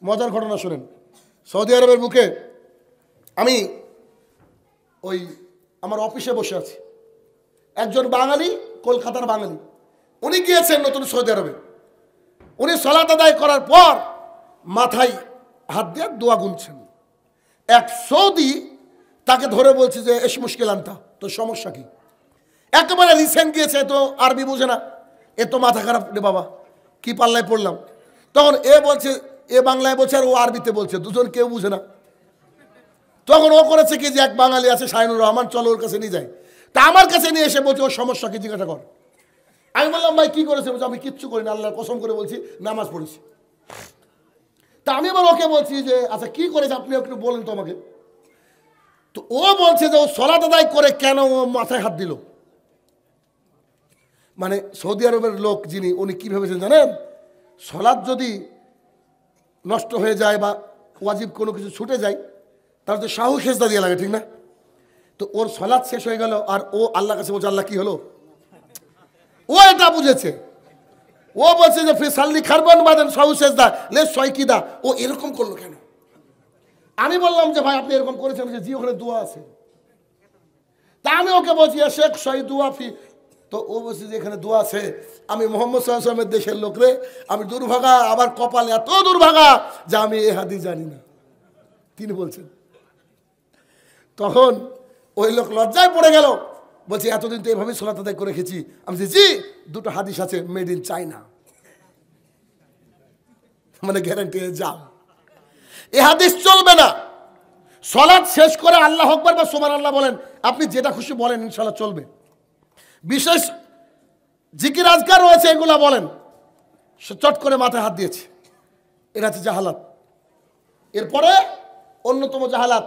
মজার ঘটনা শুনেন। সৌদি আরবের বুকে আমি ওই আমার অফিসে বসে আছি, একজন বাঙালি, কলকাতার বাঙালি, উনি গিয়েছেন নতুন সৌদি আরবে। উনি সালাত আদায় করার পর মাথায় হাত দিয়ে দোয়া গুনছেন। এক সৌদি তাকে ধরে বলছে যে এস মুশকিল আনতা, তো সমস্যা কি? একেবারে রিসেন্ট গিয়েছে, তো আরবি বুঝে না, এ তো মাথা খারাপ রে বাবা, কি পাল্লায় পড়লাম। তখন এ বলছে, এ বাংলায় বলছে আর ও আরবিতে বলছে, দুজন কেউ বুঝে না। তখন ও করেছে কি, যে এক বাঙালি আছে শাহিনুর রহমান, চলো ওর কাছে নিয়ে যাই। তা আমার কাছে নিয়ে এসে বলছে ওর সমস্যা কি জিজ্ঞাসা কর। আমি বললাম ভাই কি করেছে? বলছে আমি কিচ্ছু করি না, আল্লাহর কসম করে বলছি নামাজ পড়েছি। তা আমি আবার ওকে বলছি যে আচ্ছা কি করেছে আপনি একটু বলেন তো আমাকে। তো ও বলছে যে ও সালাত আদায় করে কেন ও মাথায় হাত দিল। মানে সৌদি আরবের লোক যিনি, উনি কি ভেবেছেন জানেন? সালাত যদি নষ্ট হয়ে যায় বা ওয়াজিব কোনো কিছু ছুটে যায়, তাহলে তো শাহু সেজদা দিয়ে লাগে, ঠিক না? তো ওর সালাত শেষ হয়ে গেল আর ও আল্লাহর কাছে বলছে আল্লাহ কি হলো। ও এটা বুঝেছে, ও বলছে যে ফিসাল্লি খারবান বাদেন শাহু সেজদা লে সয়কিদা, ও এরকম করলো কেন? আমি বললাম যে ভাই আপনি এরকম করেছেন যে জি ওখানে দোয়া আছে। তা আমি ওকে বলছি শেখ সহি দোয়া ফি, তো ও বলছে যে এখানে দোয়া আছে। আমি মোহাম্মদ সাল্লাল্লাহু আলাইহি ওয়াসাল্লামের দেশের লোক রে, আমি দুর্ভাগা, আবার কপাল এত দুর্ভাগা যে আমি এই হাদিস জানি না, তিনি বলছেন। তখন ওই লোক লজ্জায় পড়ে গেল, বলছে এতদিন তো এভাবেই সালাত আদায় করে রেখেছি। আমি বলছি জি দুটো হাদিস আছে, মেড ইন চায়না, মানে গ্যারান্টি যাও, এ হাদিস চলবে না। সালাত শেষ করে আল্লাহু আকবার বা সুবহানাল্লাহ বলেন, আপনি যেটা খুশি বলেন, ইনশাআল্লাহ চলবে। বিশেষ জিকির আজকার রয়েছে, এগুলা বলেন। চট করে মাথায় হাত দিয়েছে, এটা হচ্ছে জাহালাত। এরপরে অন্যতম জাহালাত,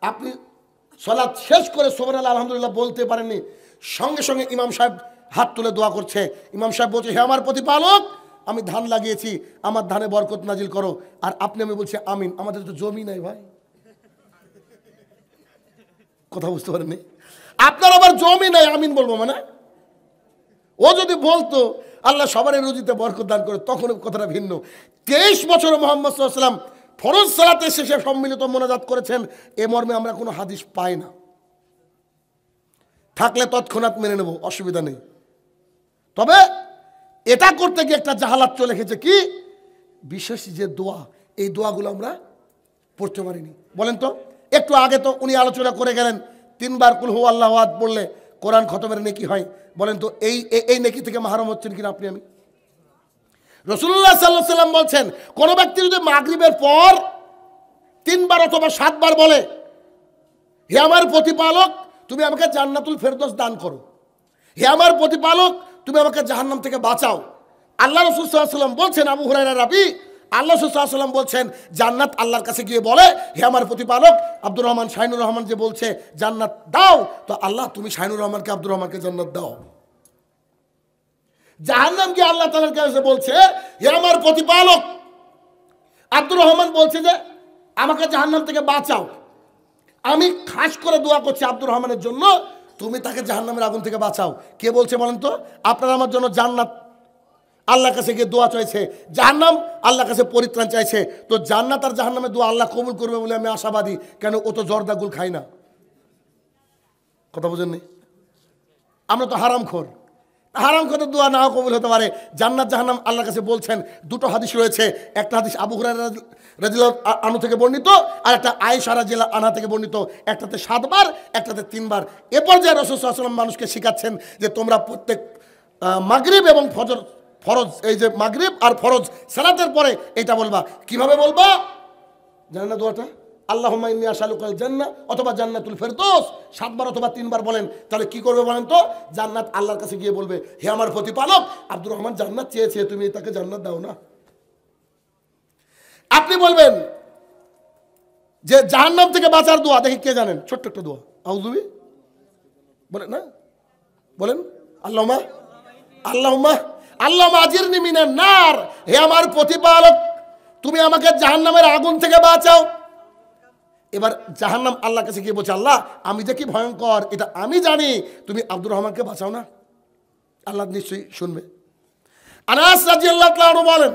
আপনি সালাত শেষ করে সুবহানাল্লাহ আলহামদুলিল্লাহ বলতে পারেননি, সঙ্গে সঙ্গে ইমাম সাহেব হাত তুলে দোয়া করছে। ইমাম সাহেব বলছে হে আমার প্রতিপালক, আমি ধান লাগিয়েছি, আমার ধানে বরকত নাজিল করো। আর আপনি আমি বলছি আমিন। আমাদের তো জমি নাই ভাই, কথা বুঝতে পারেননি? আপনার আবার জমি নাই, আমিন বলবো মানে? ও যদি বলতো আল্লাহ সবার রুজিতে বরকত দান করে, তখন কথাটা ভিন্ন। 23 বছর মোহাম্মদ সাল্লাল্লাহু আলাইহি ওয়াসাল্লাম ফরজ সালাতের শেষে সম্মিলিত মোনাজাত করেছেন, এ মর্মে আমরা কোনো হাদিস পাই না। থাকলে তৎক্ষণাৎ মেনে নেব, অসুবিধা নেই। তবে এটা করতে গিয়ে একটা জাহালাত চলে গেছে কি, বিশেষ যে দোয়া, এই দোয়াগুলো আমরা পড়তে পারিনি। বলেন তো, একটু আগে তো উনি আলোচনা করে গেলেন 3 বার কুল হু আল্লাহু আহাদ পড়লে কোরআন খতমের নেকি হয়। বলেন তো এই নেকি থেকে মাহরুম হচ্ছেন কিনা আপনি আমি? রাসূলুল্লাহ সাল্লাল্লাহু আলাইহি ওয়াসাল্লাম বলছেন, কোন ব্যক্তি যদি মাগরিবের পর 3 বার অথবা 7 বার বলে হে আমার প্রতিপালক তুমি আমাকে জান্নাতুল ফেরদৌস দান করো, হে আমার প্রতিপালক তুমি আমাকে জাহান্নাম থেকে বাঁচাও। আল্লাহ রাসূল সাল্লাল্লাহু আলাইহি ওয়াসাল্লাম বলছেন, আবু হুরায়রা রাবি, আল্লাহ রাসূল সাল্লাল্লাহু আলাইহি ওয়াসাল্লাম বলছেন জান্নাত আল্লাহর কাছে গিয়ে বলে হে আমার প্রতিপালক আব্দুর রহমান শাহিনুর রহমান যে বলছে জান্নাত দাও, তো আল্লাহ তুমি শাহিনুর রহমানকে আব্দুর রহমানকে জান্নাত দাও। জাহান্নাম গিয়ে আল্লাহ তাআলার কাছে বলছে হে আমার প্রতিপালক আব্দুর রহমান বলছে যে আমাকে জাহান্নাম থেকে বাঁচাও। আমি খাস করে দোয়া করছি আব্দুর রহমানের জন্য, তুমি তাকে জাহান্নামের আগুন থেকে বাঁচাও। কে বলছে বলেন তো? আপনারা আমার জন্য জান্নাত আল্লাহর কাছে গিয়ে দোয়া চাইছে, জাহান্নাম আল্লাহর কাছে পরিত্রাণ চাইছে। তো জান্নাত আর জাহান্নামের দোয়া আল্লাহ কবুল করবে বলে আমি আশাবাদী। কেন? ও তো জর্দাগুল খাই না। কথা বুঝেননি? আমরা তো হারামখোর, হারামখোরের দোয়া নাও কবুল হতে পারে। জান্নাত জাহান্নাম আল্লাহর কাছে বলছেন। দুটো হাদিস রয়েছে, একটা হাদিস আবু হুরায়রা রাদিয়াল্লাহু আনহু থেকে বর্ণিত, আর একটা আয়েশা রাদিয়াল্লাহু আনহা থেকে বর্ণিত। একটাতে 7 বার, একটাতে 3 বার। এরপর যে রাসূল সাল্লাল্লাহু আলাইহি ওয়াসাল্লাম মানুষকে শেখাচ্ছেন যে তোমরা প্রত্যেক মাগরিব এবং ফরজ, এই যে মাগরিব আর ফরজ সালাতের পরে এটা বলবা। কিভাবে বলবা জানেন না দোয়াটা? আল্লাহুম্মা ইন্নী আসআলুকাল জান্নাহ অথবা জান্নাতুল ফেরদৌস 7 বার অথবা 3 বার বলেন। তাহলে কি করবে বলেন তো? জান্নাত আল্লাহর কাছে গিয়ে বলবে হে আমার প্রতিপালক আব্দুর রহমান জান্নাত চেয়েছে, তুমি তাকে জান্নাত দাও না। আপনি বলবেন যে জাহান্নাম থেকে বাঁচার দোয়া, দেখি কে জানেন? ছোট্ট একটা দোয়া, আউযুবি বলেন না, বলেন আল্লাহুম্মা আল্লাহুম্মা আজিরনি মিনান নার, হে আমার প্রতিপালক তুমি আমাকে জাহান্নামের আগুন থেকে বাঁচাও। এবার জাহান্নাম আল্লাহর কাছে গিয়ে বলছে আল্লাহ আমি যে কি ভয়ঙ্কর এটা আমি জানি, তুমি আব্দুর রহমানকে বাঁচাও না। আল্লাহ নিশ্চয়ই শুনবে। আনাস রাদিয়াল্লাহু তাআলা বলেন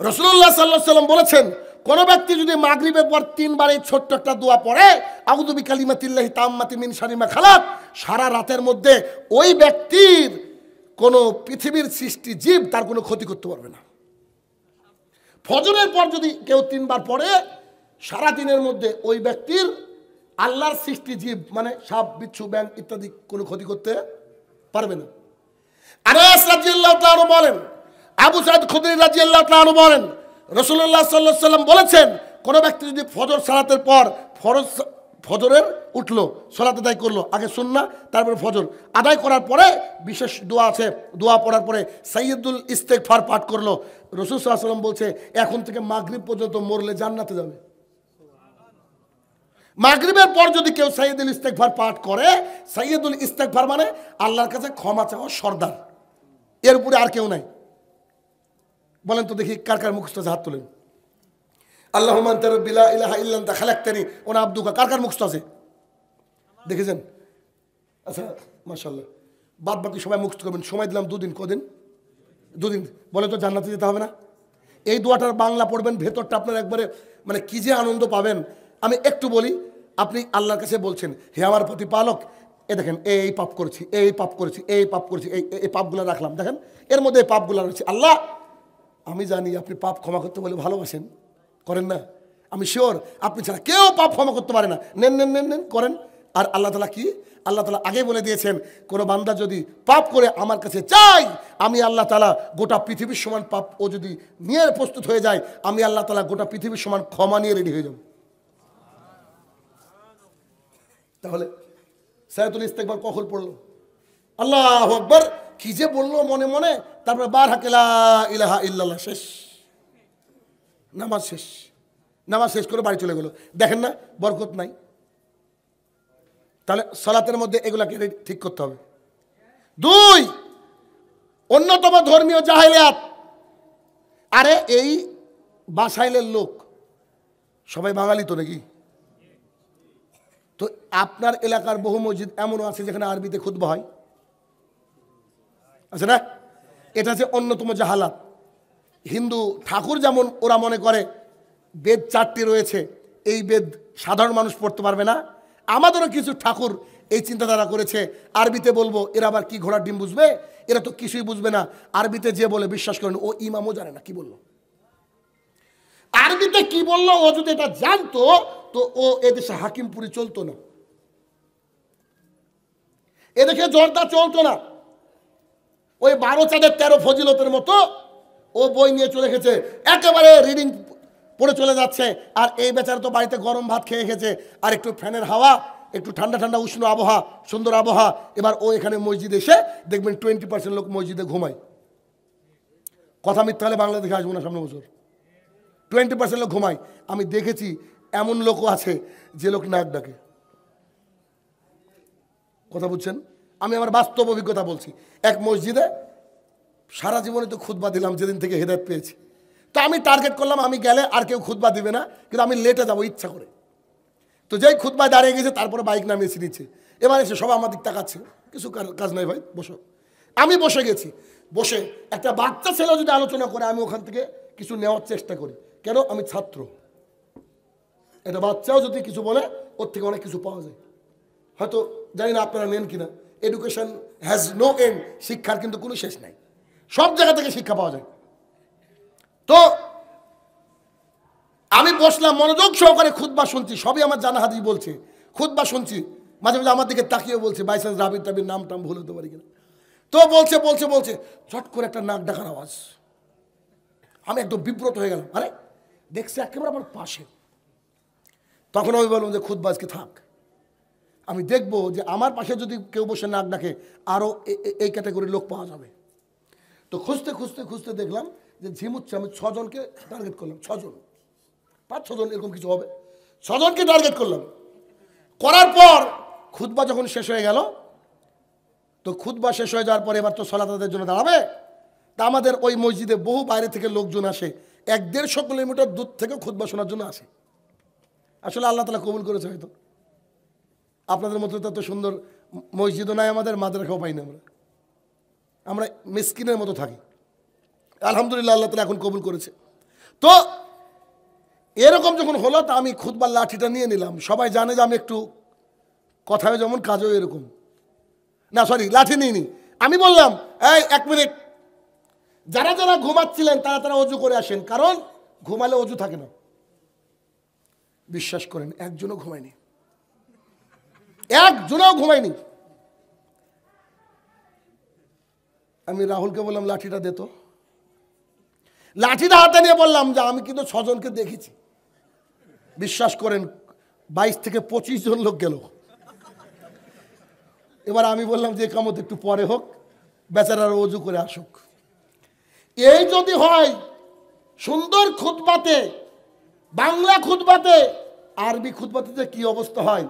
রাসূলুল্লাহ সাল্লাল্লাহু আলাইহি ওয়াসাল্লাম বলেছেন, কোন ব্যক্তি যদি মাগরিবের পর 3 বার এই ছোট্ট একটা দোয়া পড়ে, আউযু বিকালিমাতিল্লাহি তাম্মাতি মিন শাররি মা খালাক, সারা রাতের মধ্যে ওই ব্যক্তির কোনো পৃথিবীর সৃষ্টি জীব তার কোনো ক্ষতি করতে পারবে না। ফজরের পর যদি কেউ 3 বার পড়ে, সারা দিনের মধ্যে ওই ব্যক্তির আল্লাহর সৃষ্টি জীব মানে সাপ, বিচ্ছু, ব্যাঙ ইত্যাদি কোনো ক্ষতি করতে পারবে না। আনাস রাদিয়াল্লাহু তাআলা বলেন, আবু সাঈদ খুদরি রাদিয়াল্লাহু তাআলা বলেন, রাসূলুল্লাহ সাল্লাল্লাহু আলাইহি ওয়াসাল্লাম বলেছেন, কোন ব্যক্তি যদি ফজর সালাতের পর ফজরের উঠলো, সালাত আদায় করলো, আগে সুন্নাহ তারপরে ফজর আদায় করার পরে বিশেষ দোয়া আছে, দোয়া পড়ার পরে সাইয়্যিদুল ইস্তেগফার পাঠ করলো, রাসূল সাল্লাল্লাহু আলাইহি ওয়াসাল্লাম বলছে এখন থেকে মাগরিব পর্যন্ত মরলে জান্নাতে যাবে। মাগরিবের পর যদি কেউ সাইয়্যিদুল ইস্তেগফার পাঠ করে, সাইয়্যিদুল ইস্তেগফার মানে আল্লাহর কাছে ক্ষমা চাওয়া সর্দার, এর উপরে আর কেউ নাই। বলেন তো দেখি কার কার মুখস্থ আছে, হাত তোলেন। আল্লাহুম্মা আনতা রাব্বি লা ইলাহা ইল্লা আনতা খালাকতানি ওয়া আনা আবদুকা, কার কার মুখস্থ আছে দেখেছেন? আচ্ছা মাশাআল্লাহ, বাদ বাকি সবাই মুখস্থ করবেন। সময় দিলাম 2 দিন। কদিন? 2 দিন। বলে তো জান্নাতে যেতে হবে না? এই দোয়াটার বাংলা পড়বেন, ভেতরটা আপনার একবারে মানে কি যে আনন্দ পাবেন। আমি একটু বলি, আপনি আল্লাহর কাছে বলছেন, হে আমার প্রতিপালক, এ দেখেন এই পাপ করেছি, এই পাপ করেছি, এই পাপ করেছি, এই পাপগুলো রাখলাম, দেখেন এর মধ্যে এই পাপগুলো রয়েছে। আল্লাহ আমি জানি আপনি পাপ ক্ষমা করতে বলে ভালোবাসেন, করেন না? আমি শিওর আপনি ছাড়া কেউ পাপ ক্ষমা করতে পারে না। নেন নেন নেন নেন করেন। আর আল্লাহ তাআলা কি? আল্লাহ তাআলা আগে বলে দিয়েছেন, কোনো বান্দা যদি পাপ করে আমার কাছে চাই, আমি আল্লাহ তাআলা গোটা পৃথিবীর সমান পাপ ও যদি নিয়ে প্রস্তুত হয়ে যায়, আমি আল্লাহ তাআলা গোটা পৃথিবীর সমান ক্ষমা নিয়ে রেডি হয়ে যাব। তাহলে সাইয়্যিদুল ইস্তেগফার কখন পড়লো? আল্লাহু আকবার কি যে বললো মনে মনে, তারপরে বার হাকে লা ইলাহা ইল্লাল্লাহ, শেষ, নামাজ শেষ। নামাজ শেষ করে বাড়ি চলে গেল। দেখেন না বরকত নাই? তাহলে সালাতের মধ্যে এগুলাকে ঠিক করতে হবে। 2 অন্যতম ধর্মীয় জাহেলিয়াত। আরে এই বাসাইলের লোক সবাই বাঙালি তো নাকি? তো আপনার এলাকার বহু মসজিদ এমনও আছে যেখানে আরবিতে খুতবা হয়, আছে না? এটা যে অন্যতম জাহালাত। হিন্দু ঠাকুর যেমন ওরা মনে করে বেদ 4টি রয়েছে, এই বেদ সাধারণ মানুষ পড়তে পারবে না, আমাদেরও কিছু ঠাকুর এই চিন্তাধারা করেছে আরবিতে বলবো, এরা আবার কি ঘোড়ার ডিম বুঝবে, এরা তো কিছুই বুঝবে না। আরবিতে যে বলে বিশ্বাস করেন, ও ইমামও জানে না কি বললো, আরবিতে কি বললো। ও যদি এটা জানতো তো ও এদেশে হাকিমপুরি চলতো না, এদেশে জর্দা চলতো না। ওই 12 চাঁদের 13 ফজিলতের মতো ও বই নিয়ে চলে গেছে, একেবারে রিডিং পড়ে চলে যাচ্ছে। আর এই বেচারা তো বাড়িতে গরম ভাত খেয়ে গেছে, আর একটু ফ্যানের হাওয়া, একটু ঠান্ডা ঠান্ডা উষ্ণ আবহাওয়া, সুন্দর আবহাওয়া। এবার ও এখানে মসজিদে এসে দেখবেন 20% লোক মসজিদে ঘুমায়। কথা মিথ্যা হলে বাংলাদেশে আসবো না সামনে বছর। 20% লোক ঘুমায়। আমি দেখেছি এমন লোকও আছে যে লোক নাক ডাকে। কথা বুঝছেন? আমি আমার বাস্তব অভিজ্ঞতা বলছি। এক মসজিদে সারা জীবনে তো খুতবা দিলাম যেদিন থেকে হেদায়েত পেয়েছি। তো আমি টার্গেট করলাম আমি গেলে আর কেউ খুতবা দিবে না, কিন্তু আমি লেটে যাবো ইচ্ছা করে। তো যেই খুতবায় দাঁড়িয়ে গেছে তারপরে বাইক নামিয়েছি নিচে। এবার এসে সবাই আমার দিক তাকাচ্ছে, কিছু কাজ নাই ভাই বসো। আমি বসে গেছি। বসে একটা বাচ্চা ছেলে যদি আলোচনা করে আমি ওখান থেকে কিছু নেওয়ার চেষ্টা করি। কেন? আমি ছাত্র। একটা বাচ্চাও যদি কিছু বলে ওর থেকে অনেক কিছু পাওয়া যায়। হয়তো জানি না আপনারা নেন কিনা, এডুকেশন হ্যাজ নো এন্ড, শিক্ষার কিন্তু কোনো শেষ নাই, সব জায়গা থেকে শিক্ষা পাওয়া যায়। তো আমি বসলাম মনোযোগ সহকারে খুতবা শুনছি, সবই আমার জানা হাদিস বলছে, খুতবা শুনছি। মাঝে মাঝে আমার দিকে তাকিয়ে বলছে, বাই চান্স রাবির টাবির নাম টাম ভুল হতে পারি কিনা। তো বলছে বলছে বলছে চট করে একটা নাক ডাকার আওয়াজ। আমি একদম বিব্রত হয়ে গেলাম। আরে দেখছি একেবারে আমার পাশে। তখন আমি বললাম যে খুতবা আজকে থাক, আমি দেখবো যে আমার পাশে যদি কেউ বসে নাক ডাকে আরও এই ক্যাটাগরির লোক পাওয়া যাবে। তো খুঁজতে খুঁজতে খুঁজতে দেখলাম যে ঝিমুচ্ছে। আমি 6 জনকে টার্গেট করলাম, 6 জন 5-6 জন এরকম কিছু হবে, 6 জনকে টার্গেট করলাম। করার পর খুতবা যখন শেষ হয়ে গেল, তো খুতবা শেষ হয়ে যাওয়ার পরে এবার তো সালাত আদায়ের জন্য দাঁড়াবে। তা আমাদের ওই মসজিদে বহু বাইরে থেকে লোকজন আসে, 1-150 কিলোমিটার দূর থেকে খুতবা শোনার জন্য আসে। আসলে আল্লাহ তাআলা কবুল করেছে হয়তো। আপনাদের মতো তো সুন্দর মসজিদও নাই আমাদের, মাদ্রাসাও পাই না আমরা মিসকিনের মতো থাকি। আলহামদুলিল্লাহ আল্লাহ তাআলা এখন কবুল করেছে। তো এরকম যখন হলো, তা আমি খুতবার লাঠিটা নিয়ে নিলাম। সবাই জানে যে আমি একটু কথায় যেমন কাজও এরকম। না সরি, লাঠি নিইনি। আমি বললাম, এই 1 মিনিট, যারা যারা ঘুমাচ্ছিলেন তারা তারা অজু করে আসেন, কারণ ঘুমালে অজু থাকে না। বিশ্বাস করেন, একজনও ঘুমায়নি, একজনও ঘুমায়নি। আমি রাহুলকে বললাম, লাঠিটা দে তো। লাঠিটা হাতে নিয়ে বললাম যে আমি কিন্তু 6 জনকে দেখেছি। বিশ্বাস করেন 22 থেকে 25 জন লোক গেল। এবার আমি বললাম যে কামত একটু পরে হোক, বেচারার অজু করে আসুক। এই যদি হয় সুন্দর খুতবাতে, বাংলা খুতবাতে, আরবি খুতবাতে যে কি অবস্থা হয়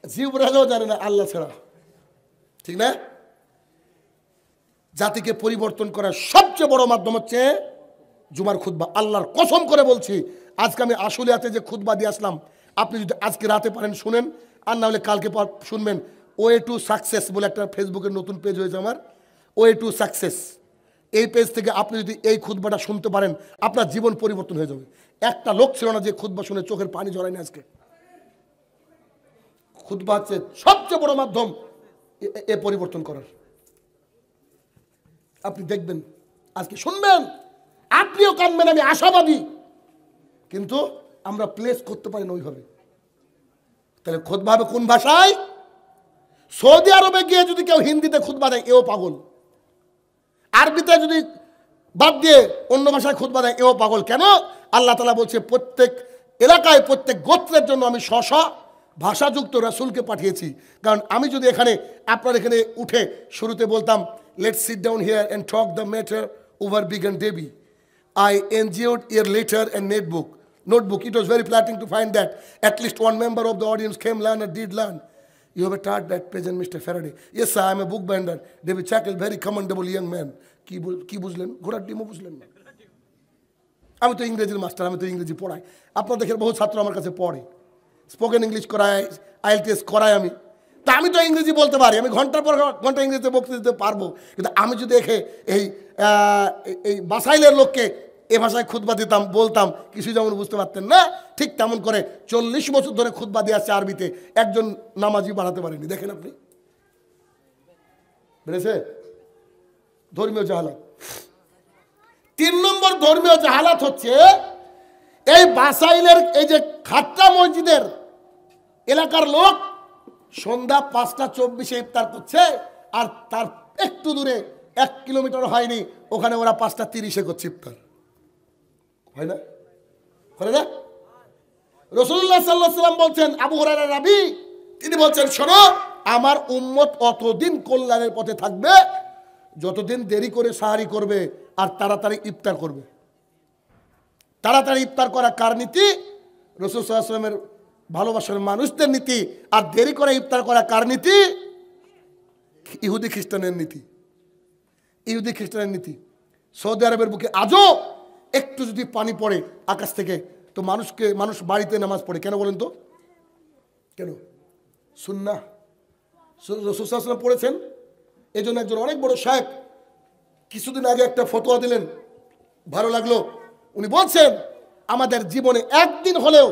জিবরাইলও জানে না, আল্লাহ ছাড়া। ঠিক না? জাতিকে পরিবর্তন করার সবচেয়ে বড় মাধ্যম হচ্ছে জুমার খুতবা। আল্লাহর কসম করে বলছি, আজকে আমি আশুলিয়াতে যে খুতবা দিয়ে আসলাম, আপনি যদি আজকে রাতে পারেন শুনেন, আর না হলে কালকে শুনবেন। ওয়ে টু সাকসেস বলে একটা ফেসবুকের নতুন পেজ হয়েছে আমার, ওয়ে টু সাকসেস। এই পেজ থেকে আপনি যদি এই খুতবাটা শুনতে পারেন, আপনার জীবন পরিবর্তন হয়ে যাবে। একটা লোক ছিল না যে খুতবা শুনে চোখের পানি ঝরায়নি আজকে। খুতবা হচ্ছে সবচেয়ে বড় মাধ্যম এ পরিবর্তন করার। আপনি দেখবেন, আজকে শুনবেন, আপনিও কানবেন, আমি আশাবাদী। কিন্তু আমরা প্লেস করতে পারি না ওইভাবে। তাহলে খুতবা হবে কোন ভাষায়? সৌদি আরবে গিয়ে যদি কেউ হিন্দিতে খুতবা দেয়, এও পাগল। আরবিতে যদি বাদ দিয়ে অন্য ভাষায় খুতবা দেয়, এও পাগল। কেন? আল্লাহ তাআলা বলছে, প্রত্যেক এলাকায় প্রত্যেক গোত্রের জন্য আমি স্ব ভাষাযুক্ত রাসূলকে পাঠিয়েছি। কারণ আমি যদি এখানে আপনার এখানে উঠে শুরুতে বলতাম, let's sit down here and talk the matter over বিগান ডেবি, I enjoyed your letter and notebook. It was very flattering to find that at least one member of the audience came learn and did learn. You have a taught that present Mr. Faraday. Yes sir, I am a book binder. David Chackle, very commendable young man. কি বুঝলেন? ঘোড়ার ডিমও বুঝলেন না। আমি তো ইংরেজির master, আমি তো ইংরেজি পড়াই। আপনার দেখেন বহু ছাত্র আমার কাছে পড়ে, স্পোকেন ইংলিশ করায়, IELTS করাই আমি। তা আমি তো ইংরেজি বলতে পারি, আমি ঘন্টার পর ঘন্টা ইংরেজিতে বক্তৃতা দিতে পারবো। কিন্তু আমি যদি দেখে এই বাসাইলের লোককে এ ভাষায় খুতবা দিতাম, বলতাম, কিছু যেমন বুঝতে পারতেন না, ঠিক তেমন করে 40 বছর ধরে খুতবা দিয়ে আসছে আরবিতে, একজন নামাজি বাড়াতে পারেনি। দেখেন আপনি, বেড়েছে ধর্মীয় জাহালাত। 3 নম্বর ধর্মীয় জাহালাত হচ্ছে এই বাসাইলের এই যে খাট্টা মসজিদের এলাকার লোক সন্ধ্যা 5:24 ইফতার করছে, আর তার একটু দূরে 1 কিলোমিটার হয়নি, ওখানে ওরা 5:30 করছে ইফতার। হয় না? করে না? রাসূলুল্লাহ সাল্লাল্লাহু আলাইহি ওয়াসাল্লাম বলছেন, আবু হুরায়রা রাবী, তিনি বলছেন, শোনো, আমার উম্মত অতদিন কল্যাণের পথে থাকবে যতদিন দেরি করে সাহারি করবে আর তাড়াতাড়ি ইফতার করবে। তাড়াতাড়ি ইফতার করা কার নীতি? রাসূল সাল্লাল্লাহু আলাইহি ওয়াসাল্লামের ভালোবাসার মানুষদের নীতি। আর দেরি করে ইফতার করা কার নীতি? ইহুদি খ্রিস্টানের নীতি। ইহুদি খ্রিস্টানের নীতি। সৌদি আরবের বুকে আজও একটু যদি পানি পড়ে আকাশ থেকে, তো মানুষ বাড়িতে নামাজ পড়ে। কেন বলেন তো? কেন? সুন্নাহ। রাসূল সাল্লাল্লাহু আলাইহি ওয়াসাল্লাম পড়েছেন। এই জন্য একজন অনেক বড় শায়েখ কিছুদিন আগে একটা ফতোয়া দিলেন, ভালো লাগলো। উনি বলছেন, আমাদের জীবনে একদিন হলেও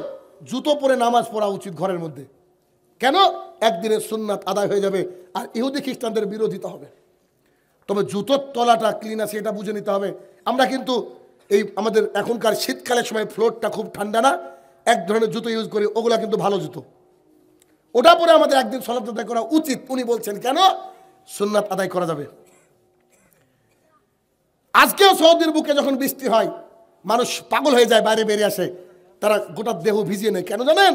জুতো পরে নামাজ পড়া উচিত ঘরের মধ্যে। কেন? একদিনের সুন্নাত আদায় হয়ে যাবে আর ইহুদি খ্রিস্টানদের বিরোধিতা হবে। তবে জুতোর তলাটা ক্লিন আছে এটা বুঝে নিতে হবে। আমরা কিন্তু এই আমাদের এখনকার শীতকালের সময় ফ্লোরটা খুব ঠান্ডা না, এক ধরনের জুতো ইউজ করি, ওগুলা কিন্তু ভালো জুতো, ওটা পরে আমাদের একদিন সালাত আদায় করা উচিত। উনি বলছেন কেন? সুন্নাত আদায় করা যাবে। আজকেও সৌদির বুকে যখন বৃষ্টি হয় মানুষ পাগল হয়ে যায়, বাইরে বেরিয়ে আসে, তারা গোটা দেহ ভিজিয়ে নেয়। কেন জানেন?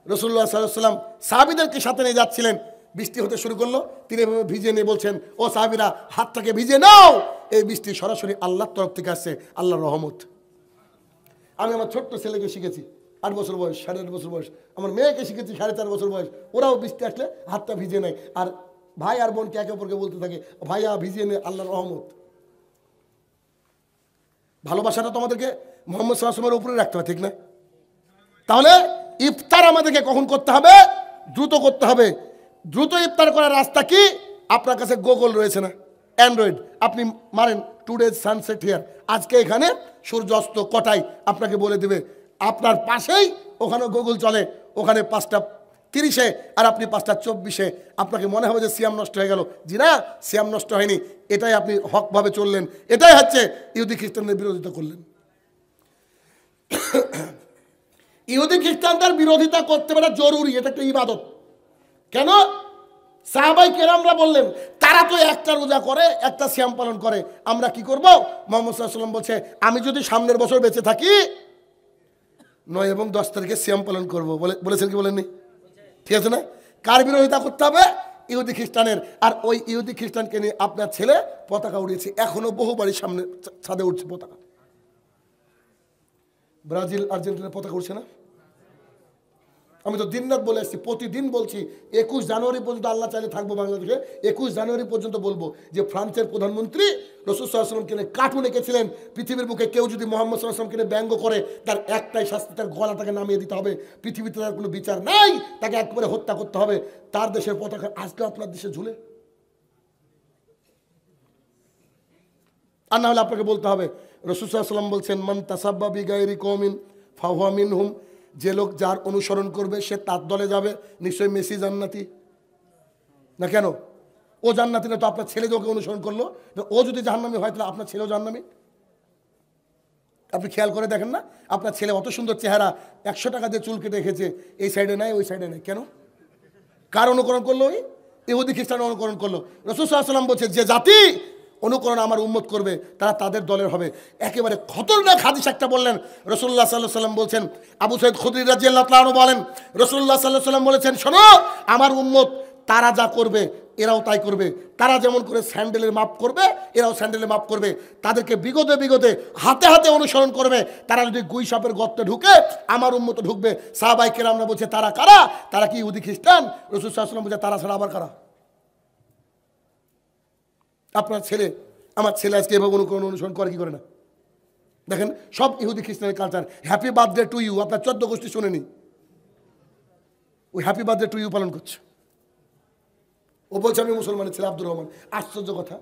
রাসূলুল্লাহ সাল্লাল্লাহু আলাইহি ওয়াসাল্লাম সাহাবীদেরকে সাথে নিয়ে যাচ্ছিলেন, বৃষ্টি হতে শুরু করলো, তিনি এভাবে ভিজিয়ে নিয়ে বলছেন, ও সাহাবীরা হাতটাকে ভিজিয়ে নাও, এই বৃষ্টি সরাসরি আল্লাহর তরফ থেকে আসছে, আল্লাহর রহমত। আমি আমার ছোট্ট ছেলেকে শিখেছি, 8 বছর বয়স, 8.5 বছর বয়স, আমার মেয়েকে শিখেছি 4.5 বছর বয়স, ওরাও বৃষ্টি আসলে হাতটা ভিজিয়ে নেয়। আর ভাই আর বোনকে একে অপরকে বলতে থাকে, ভাইয়া ভিজিয়ে নে, আল্লাহর রহমত। ভালোবাসাটা তো আমাদেরকে মুহাম্মদ সাল্লাল্লাহু আলাইহি ওয়াসাল্লামের উপরে রাখতে হবে, ঠিক না? তাহলে ইফতার আমাদেরকে কখন করতে হবে? দ্রুত করতে হবে। দ্রুত ইফতার করার রাস্তা কি? আপনার কাছে গুগল রয়েছে না, অ্যান্ড্রয়েড, আপনি মারেন টুডেজ সানসেট হিয়ার, আজকে এখানে সূর্যাস্ত কটায় আপনাকে বলে দেবে। আপনার পাশেই ওখানে গুগল চলে, ওখানে 5:30 আর আপনি 5:24, আপনাকে মনে হবে যে সিয়াম নষ্ট হয়ে গেল। জি না, সিয়াম নষ্ট হয়নি, এটাই আপনি হকভাবে চললেন, এটাই হচ্ছে ইহুদি খ্রিস্টানদের বিরোধিতা করলেন। ইহুদি খ্রিস্টানদের বিরোধিতা করতে পারা জরুরি, এটা একটা ইবাদত। কেন? সাহাবাই কেরামরা বললেন তারা তো একটা রোজা করে, একটা সিয়াম পালন করে, আমরা কি করব? মুহাম্মদ সাল্লাল্লাহু আলাইহি ওয়াসাল্লাম বলছে আমি যদি সামনের বছর বেঁচে থাকি 9 এবং 10 তারিখে সিয়াম পালন করব। বলেছেন কি বলেননি? ঠিক আছে না? কার বিরোধিতা করতে হবে? ইহুদি খ্রিস্টানের। আর ওই ইহুদি খ্রিস্টানকে নিয়ে আপনার ছেলে পতাকা উড়িয়েছে, এখনো বহু বাড়ির সামনে ছাদে উঠছে পতাকা। ব্রাজিল আর্জেন্টিনার পতাকা উঠছে না? আমি তো দিনরাত বলে আসছি, প্রতিদিন বলছি 21 জানুয়ারি পর্যন্ত আল্লাহ চাইলে থাকবো বাংলাদেশে। 21 জানুয়ারি পর্যন্ত বলবো যে ফ্রান্সের প্রধানমন্ত্রী রাসূল সাল্লাল্লাহু আলাইহি ওয়াসাল্লামকে নিয়ে কার্টুন এঁকেছিলেন। পৃথিবীর বুকে কেউ যদি মুহাম্মদ সাল্লাল্লাহু আলাইহি ওয়াসাল্লামকে নিয়ে ব্যঙ্গ করে তার একটাই শাস্তি, তার গলাটাকে নামিয়ে দিতে হবে। পৃথিবীতে তার কোনো বিচার নাই, তাকে একবারে হত্যা করতে হবে। তার দেশের পতাকা আজকে আপনার দেশে ঝুলে। আর না হলে আপনাকে বলতে হবে রাসূল সাল্লাল্লাহু আলাইহি ওয়াসাল্লাম বলছেন মান তাসাব্বা বিগাইরি কওমিন ফাহুয়া মিনহুম, যে লোক যার অনুসরণ করবে সে তার দলে যাবে। নিশ্চয়ই মেসি জান্নাতি না? কেন? ও জান্নাতি না তো আপনার ছেলে যে ওকে অনুসরণ করলো, ও যদি জাহান্নামী হয় তাহলে আপনার ছেলেও জাহান্নামী। আপনি খেয়াল করে দেখেন না, আপনার ছেলে অত সুন্দর চেহারা, 100 টাকা দিয়ে চুল কেটে রেখেছে, এই সাইডে নাই ওই সাইডে নাই, কেন? কার অনুকরণ করলো? ওই ইহুদি খ্রিস্টান অনুকরণ করলো। রাসূল সাল্লাল্লাহু আলাইহি ওয়াসাল্লাম বলছে যে জাতি অনুকরণ আমার উম্মত করবে তারা তাদের দলের হবে। একেবারে খতরনাক হাদিস একটা বললেন রাসূলুল্লাহ সাল্লাল্লাহু আলাইহি ওয়াসাল্লাম বলছেন, আবু সাঈদ খুদরি রাদিয়াল্লাহু তাআলা বলেন রাসূলুল্লাহ সাল্লাল্লাহু আলাইহি ওয়াসাল্লাম বলেছেন, শোনো আমার উম্মত তারা যা করবে এরাও তাই করবে। তারা যেমন করে স্যান্ডেলের মাপ করবে এরাও স্যান্ডেলের মাপ করবে। তাদেরকে বিগতে বিগতে হাতে হাতে অনুসরণ করবে। তারা যদি গুই সাপের গর্তে ঢুকে আমার উম্মত ঢুকবে। সাহাবায়ে কেরামরা বলছে তারা কারা? তারা কি ইহুদি খ্রিস্টান? রাসূল সাল্লাল্লাহু আলাইহি ওয়াসাল্লাম বলছে তারা ছাড়া আবার কারা? আপনার ছেলে, আমার ছেলে আজকে এভাবে অনুসরণ করে কি করে না? দেখেন সব ইহুদি খ্রিস্টানের culture. Happy birthday to you, আপনার 14 গোষ্ঠী শুনেনি, ওই হ্যাপি বার্থডে টু ইউ পালন করছে। ও বলছে আমি মুসলমানের ছেলে আব্দুর রহমান। আশ্চর্য কথা,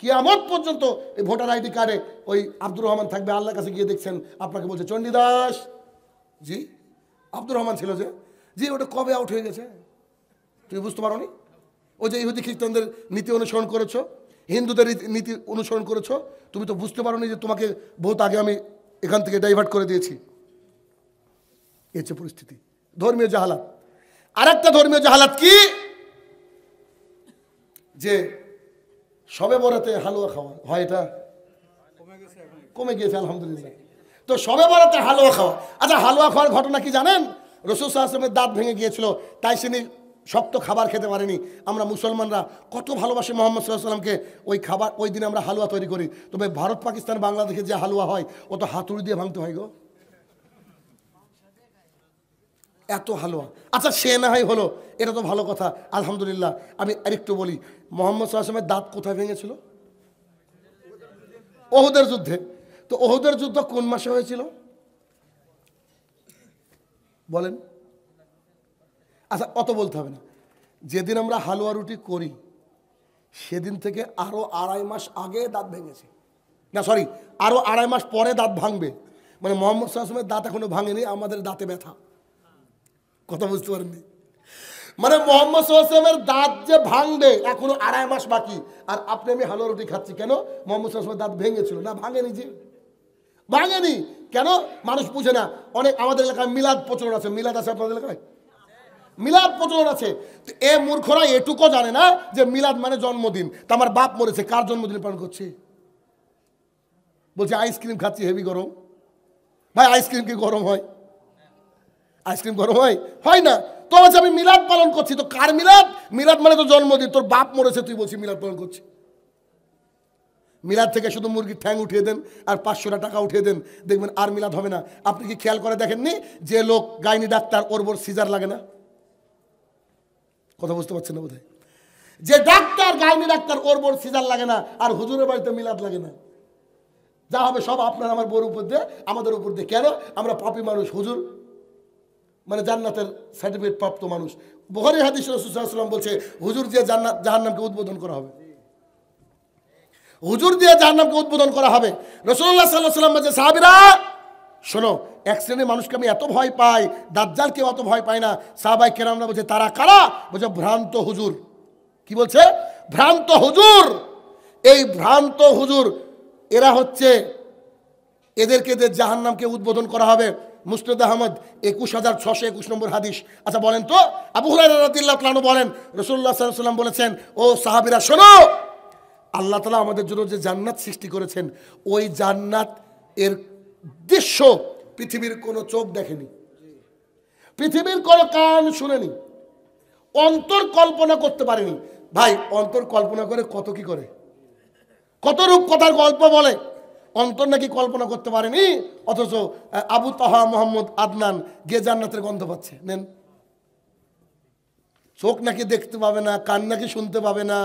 কিয়ামত পর্যন্ত এই ভোটার আইডি কার্ডে ওই আব্দুর রহমান থাকবে। আল্লাহর কাছে গিয়ে দেখছেন আপনাকে বলছে চণ্ডীদাস। জি আব্দুর রহমান ছিল যে, জি ওটা কবে আউট হয়ে গেছে, তুমি বুঝতে পারো নি? ওই যে ইহুদি খ্রিস্টানদের নীতি অনুসরণ করেছো, হিন্দুদের নীতি অনুসরণ করেছো, তুমি তো বুঝতে পারো নি যে তোমাকে বহুত আগে আমি এখান থেকে ডাইভার্ট করে দিয়েছি। এই হচ্ছে পরিস্থিতি, ধর্মীয় জাহালাত। আর একটা ধর্মীয় জাহালাত কি? যে শবে বরাতে হালুয়া খাওয়া হয়, এটা কমে গিয়েছে আলহামদুলিল্লাহ। তো শবে বরাতে হালুয়া খাওয়া, আচ্ছা হালুয়া খাওয়ার ঘটনা কি জানেন? রাসূল সাল্লাল্লাহু আলাইহি ওয়াসাল্লামের দাঁত ভেঙে গিয়েছিল, তাই তিনি শক্ত খাবার খেতে পারেনি। আমরা মুসলমানরা কত ভালোবাসি মুহাম্মদ সাল্লাল্লাহু আলাইহি ওয়াসাল্লামকে, ওই খাবার ওই দিন আমরা হালুয়া তৈরি করি। তবে ভারত পাকিস্তান বাংলাদেশে যে হালুয়া হয় ও তো হাতুড়ি দিয়ে ভাঙতে হয় গো, এত হালুয়া। আচ্ছা সে না হয় হলো, এটা তো ভালো কথা আলহামদুলিল্লাহ। আমি আরেকটু বলি, মুহাম্মদ সাল্লাল্লাহু আলাইহি ওয়াসাল্লামের দাঁত কোথায় ভেঙেছিল? ওহুদের যুদ্ধে। তো ওহুদের যুদ্ধ কোন মাসে হয়েছিল বলেন? আচ্ছা অত বলতে হবে না, যেদিন আমরা হালুয়া রুটি করি সেদিন থেকে আরো 2.5 মাস আগে দাঁত ভেঙেছে, না সরি আরো 2.5 মাস পরে দাঁত ভাঙবে। মানে মুহাম্মদ সাল্লাল্লাহু আলাইহি ওয়াসাল্লামের দাঁত এখনো ভাঙেনি, আমাদের দাঁতে ব্যথা। কথা বুঝতে পারেননি? মানে মুহাম্মদ সাল্লাল্লাহু আলাইহি ওয়াসাল্লামের দাঁত যে ভাঙবে এখনো 2.5 মাস বাকি। আর আপনি আমি হালুয়া রুটি খাচ্ছি কেন? মুহাম্মদ সাল্লাল্লাহু আলাইহি ওয়াসাল্লামের দাঁত ভেঙেছিল না? ভাঙেনি। যে ভাঙেনি কেন মানুষ বুঝে না। অনেক আমাদের এলাকায় মিলাদ প্রচলন আছে, মিলাদ আছে আপনাদের এলাকায়? মিলাদ প্রচলন আছে। তো এ মূর্খরা এটুকু জানে না যে মিলাদ মানে জন্মদিন। তা আমার বাপ মরেছে, কার জন্মদিন পালন করছি? বলছে আইসক্রিম খাচ্ছি হেভি গরম। ভাই আইসক্রিম কি গরম হয়? আইসক্রিম গরম হয়? হয় না। তো বলছে আমি মিলাদ পালন করছি। তো কার মিলাদ? মিলাদ মানে তো জন্মদিন। তোর বাপ মরেছে তুই বলছি মিলাদ পালন করছি। মিলাদ থেকে শুধু মুরগির ঠ্যাং উঠিয়ে দেন আর 500 টাকা উঠিয়ে দেন, দেখবেন আর মিলাদ হবে না। আপনি কি খেয়াল করে দেখেননি যে লোক গাইনি ডাক্তার ওর বোর সিজার লাগে না? কথা বুঝতে পারছেন না বোধহয়? যে ডাক্তার গাইনি ডাক্তার ওর বোর সিজার লাগে না, আর হুজুরের বাড়িতে মিলাদ লাগে না। যা হবে সব আপনার আমার বোর উপর দিয়ে, আমাদের উপর দিয়ে। কেন? আমরা পাপী মানুষ। হুজুর মানে জান্নাতের সার্টিফিকেট প্রাপ্ত মানুষ। বুখারী হাদিস রাসূল সাল্লাল্লাহু আলাইহি ওয়াসাল্লাম বলছে হুজুর যে জান্নাত জাহান্নামকে উদ্বোধন করা হবে। হুজুর দিয়ে জাহান্নামকে উদ্বোধন করা হবে। রাসূলুল্লাহ সাল্লাল্লাহু আলাইহি ওয়াসাল্লাম বলেছে, সাহাবীরা শোনো, এক শ্রেণীর মানুষকে আমি এত ভয় পাই, দাজ্জালকে অত ভয় পাই না। সাহাবায়ে কেরামরা বলছে, তারা কারা? বলছে, ভ্রান্ত হুজুর। কি বলছে? ভ্রান্ত হুজুর। এই ভ্রান্ত হুজুর এরা হচ্ছে, এদেরকে যে জাহান্নামকে উদ্বোধন করা হবে। মুসনাদ আহমদ 21621 নম্বর হাদিস। আচ্ছা বলেন তো, আবু হুরায়রা রাদিয়াল্লাহু তাআলা বলেন, রাসূলুল্লাহ সাল্লাল্লাহু আলাইহি ওয়াসাল্লাম বলেছেন, ও সাহাবীরা শোনো, আল্লাহ তাআলা আমাদের জন্য যে জান্নাত সৃষ্টি করেছেন, ওই জান্নাত এর দৃশ্য পৃথিবীর কোনো চোখ দেখেনি, পৃথিবীর কোনো কান শুনেনি, অন্তর কল্পনা করতে পারেনি। ভাই, অন্তর কল্পনা করে কত কি করে, কত রূপকথার গল্প বলে, অন্তর নাকি কল্পনা করতে পারেনি। অথচ আবু তাহা মোহাম্মদ আদনান গিয়ে জান্নাতের গন্ধ পাচ্ছে। নেন, চোখ নাকি দেখতে পাবে না, কান নাকি শুনতে পাবে না,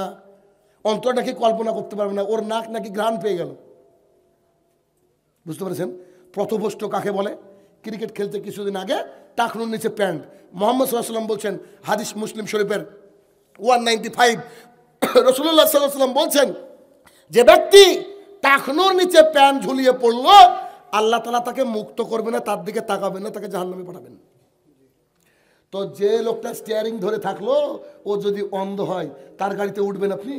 অন্তর নাকি কল্পনা করতে পারবে না, ওর নাক নাকি ঘ্রাণ পেয়ে গেল। বুঝতে পেরেছেন? পথভ্রষ্ট কাকে বলে? ক্রিকেট খেলতে কিছুদিন আগে টাকনুর নিচে প্যান্ট। মুহাম্মদ সাল্লাল্লাহু আলাইহি ওয়াসাল্লাম বলছেন, হাদিস মুসলিম শরীফের 195, রাসূলুল্লাহ সাল্লাল্লাহু আলাইহি ওয়াসাল্লাম বলছেন, যে ব্যক্তি টাকনুর নিচে প্যান্ট ঝুলিয়ে পড়লো, আল্লাহ তাআলা তাকে মুক্ত করবে না, তার দিকে তাকাবেন না, তাকে জাহান্নামে পাঠাবেন। তো যে লোকটা স্টিয়ারিং ধরে থাকলো, ও যদি অন্ধ হয়, তার গাড়িতে উঠবেন আপনি?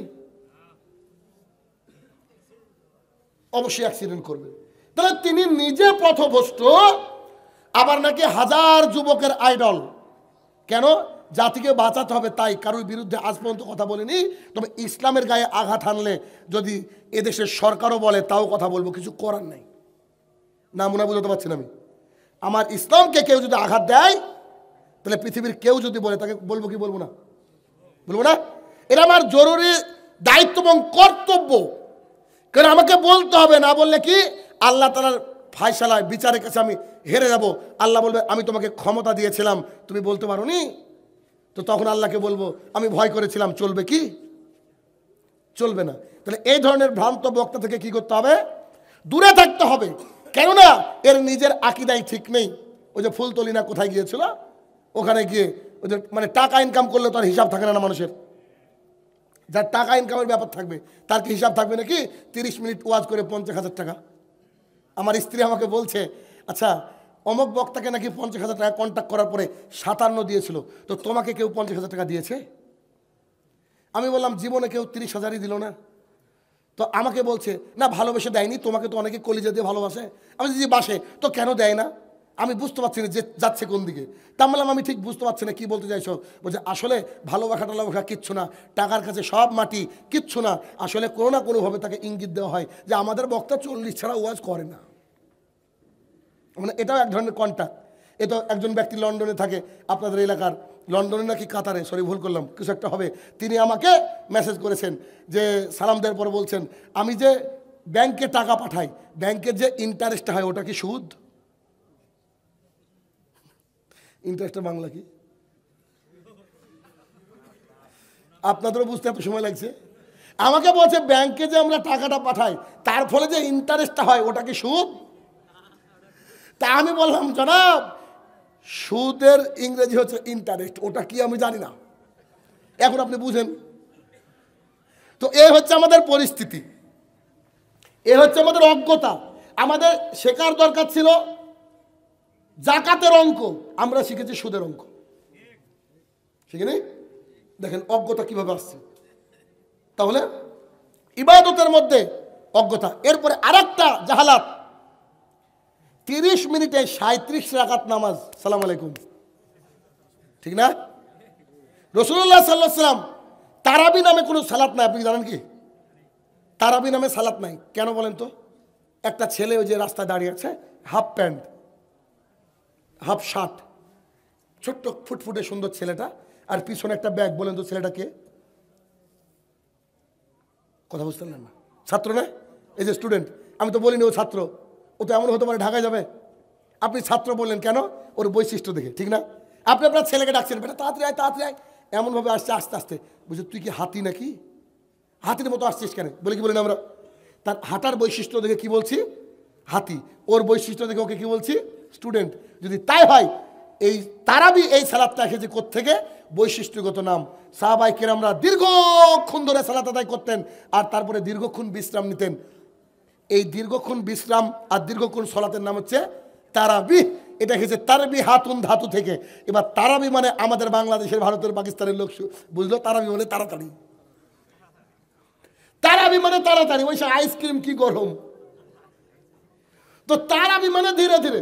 অবশ্যই অ্যাক্সিডেন্ট করবে। তাহলে তিনি নিজে পথভ্রষ্ট, আবার নাকি হাজার যুবকের আইডল। কেন? জাতিকে বাঁচাতে হবে তাই, কারোর বিরুদ্ধে আজ পর্যন্ত কথা বলিনি। তবে ইসলামের গায়ে আঘাত হানলে যদি এদেশের সরকারও বলে, তাও কথা বলবো, কিছু করার নাই। না মনে বুঝতে পারছেন আমি? আমার ইসলামকে কেউ যদি আঘাত দেয়, তাহলে পৃথিবীর কেউ যদি বলে, তাকে বলবো কি বলবো না? বলবো না? এটা আমার জরুরি দায়িত্ব এবং কর্তব্য। কারণ আমাকে বলতে হবে, না বললে কি আল্লাহ তাআলার ফায়সালায়, বিচারের কাছে আমি হেরে যাব। আল্লাহ বলবে, আমি তোমাকে ক্ষমতা দিয়েছিলাম, তুমি বলতে পারোনি। তো তখন আল্লাহকে বলবো, আমি ভয় করেছিলাম। চলবে কি? চলবে না। তাহলে এই ধরনের ভ্রান্ত বক্তা থেকে কি করতে হবে? দূরে থাকতে হবে। কেননা এর নিজের আকীদাই ঠিক নেই। ওই যে ফুলতলি না কোথায় গিয়েছিল, ওখানে গিয়ে ওদের মানে টাকা ইনকাম করলে তো আর হিসাব থাকে না মানুষের। যার টাকা ইনকামের ব্যাপার থাকবে, তার কি হিসাব থাকবে নাকি? 30 মিনিট ওয়াজ করে 50,000 টাকা। আমার স্ত্রী আমাকে বলছে, আচ্ছা অমুক বক্তাকে নাকি 50,000 টাকা কন্ট্যাক্ট করার পরে 57 দিয়েছিল, তো তোমাকে কেউ 50,000 টাকা দিয়েছে? আমি বললাম, জীবনে কেউ 30,000ই দিল না। তো আমাকে বলছে, না ভালোবেসে দেয়নি, তোমাকে তো অনেকে কলিজা দিয়ে ভালোবাসে। আমি যদি বাসে, তো কেন দেয় না? আমি বুঝতে পারছি না যে যাচ্ছে কোন দিকে। তা বললাম, আমি ঠিক বুঝতে পারছি না কি বলতে চাইছো। বলছে, আসলে ভালোবাসা টালোবাসা কিচ্ছু না, টাকার কাছে সব মাটি, কিচ্ছু না। আসলে কোনো না কোনোভাবে তাকে ইঙ্গিত দেওয়া হয় যে আমাদের বক্তা 40 ছাড়া ওয়াজ করে না। মানে এটাও এক ধরনের কন্ট্যাক্ট। এ তো একজন ব্যক্তি লন্ডনে থাকে, আপনাদের এলাকার, লন্ডনে নাকি কাতারে, সরি ভুল করলাম, কিছু একটা হবে। তিনি আমাকে মেসেজ করেছেন যে সালাম দেওয়ার পর বলছেন, আমি যে ব্যাংকে টাকা পাঠাই, ব্যাংকের যে ইন্টারেস্ট হয়, ওটা কি সুদ? ইন্টারেস্টের বাংলা কি? আপনাদেরও বুঝতে এত সময় লাগছে? আমাকে বলছে, ব্যাংকে যে আমরা টাকাটা পাঠাই, তার ফলে যে ইন্টারেস্টটা হয়, ওটা কি সুদ? তা আমি বললাম, জনাব, সুদের ইংরেজি হচ্ছে ইন্টারেস্ট, ওটা কি আমি জানি না, এখন আপনি বুঝেন। তো এ হচ্ছে আমাদের পরিস্থিতি, এ হচ্ছে আমাদের অজ্ঞতা। আমাদের শেখার দরকার ছিল জাকাতের অঙ্ক, আমরা শিখেছি সুদের অঙ্ক। শিখিনি? দেখেন অজ্ঞতা কিভাবে আসছে। তাহলে ইবাদতের মধ্যে অজ্ঞতা। এরপরে আরেকটা জাহালাত, 30 মিনিটে 37 রাকাত নামাজ, সালাম আলাইকুম, ঠিক না? রাসূলুল্লাহ সাল্লাল্লাহু আলাইহি ওয়াসাল্লাম তারাবি নামে কোনো সালাত নাই, আপনি জানেন কি? তারাবি নামে সালাত নাই। কেন বলেন তো? একটা ছেলে ওই যে রাস্তায় দাঁড়িয়ে আছে, হাফ প্যান্ট হাফ শার্ট, ছোট্ট ফুটফুটে সুন্দর ছেলেটা, আর পিছনে একটা ব্যাগ। বলেন তো ছেলেটা কে? কথা বুঝতে পারলেন না? ছাত্র না? এই যে স্টুডেন্ট, আমি তো বলিনি ও ছাত্র, ও তো এমন হতে পারে ঢাকায় যাবে। আপনি ছাত্র বললেন কেন? ওর বৈশিষ্ট্য দেখে, ঠিক না? আপনি আপনার ছেলেকে ডাকছেন, বেটা তাড়াতাড়ি আয়, তাড়াতাড়ি আয়, এমনভাবে আসছে আস্তে আস্তে। বুঝলি, তুই কি হাতি নাকি? হাতির মতো আসছিস কেন? বলে কি বলেন আমরা? তার হাঁটার বৈশিষ্ট্য দেখে কি বলছি? হাতি। ওর বৈশিষ্ট্য দেখে ওকে কি বলছি? স্টুডেন্ট। যদি তাই হয়, এই তারাবি এই সালাতটা এসেছে কোত্থেকে? বৈশিষ্ট্যগত নাম। সাহাবায়ে কেরামরা দীর্ঘক্ষণ ধরে সালাত আদায় করতেন আর তারপরে দীর্ঘক্ষণ বিশ্রাম নিতেন। এই দীর্ঘক্ষণ বিশ্রাম আর দীর্ঘক্ষণ সালাতের নাম হচ্ছে তারাবি। এটা এসেছে তারবি হাতুন ধাতু থেকে। এবার তারাবি মানে আমাদের বাংলাদেশের, ভারতের, পাকিস্তানের লোক বুঝলো তারাবি মানে তাড়াতাড়ি। তারাবি মানে তাড়াতাড়ি, ওই আইসক্রিম কি গরম। তো তারাবি মানে ধীরে ধীরে।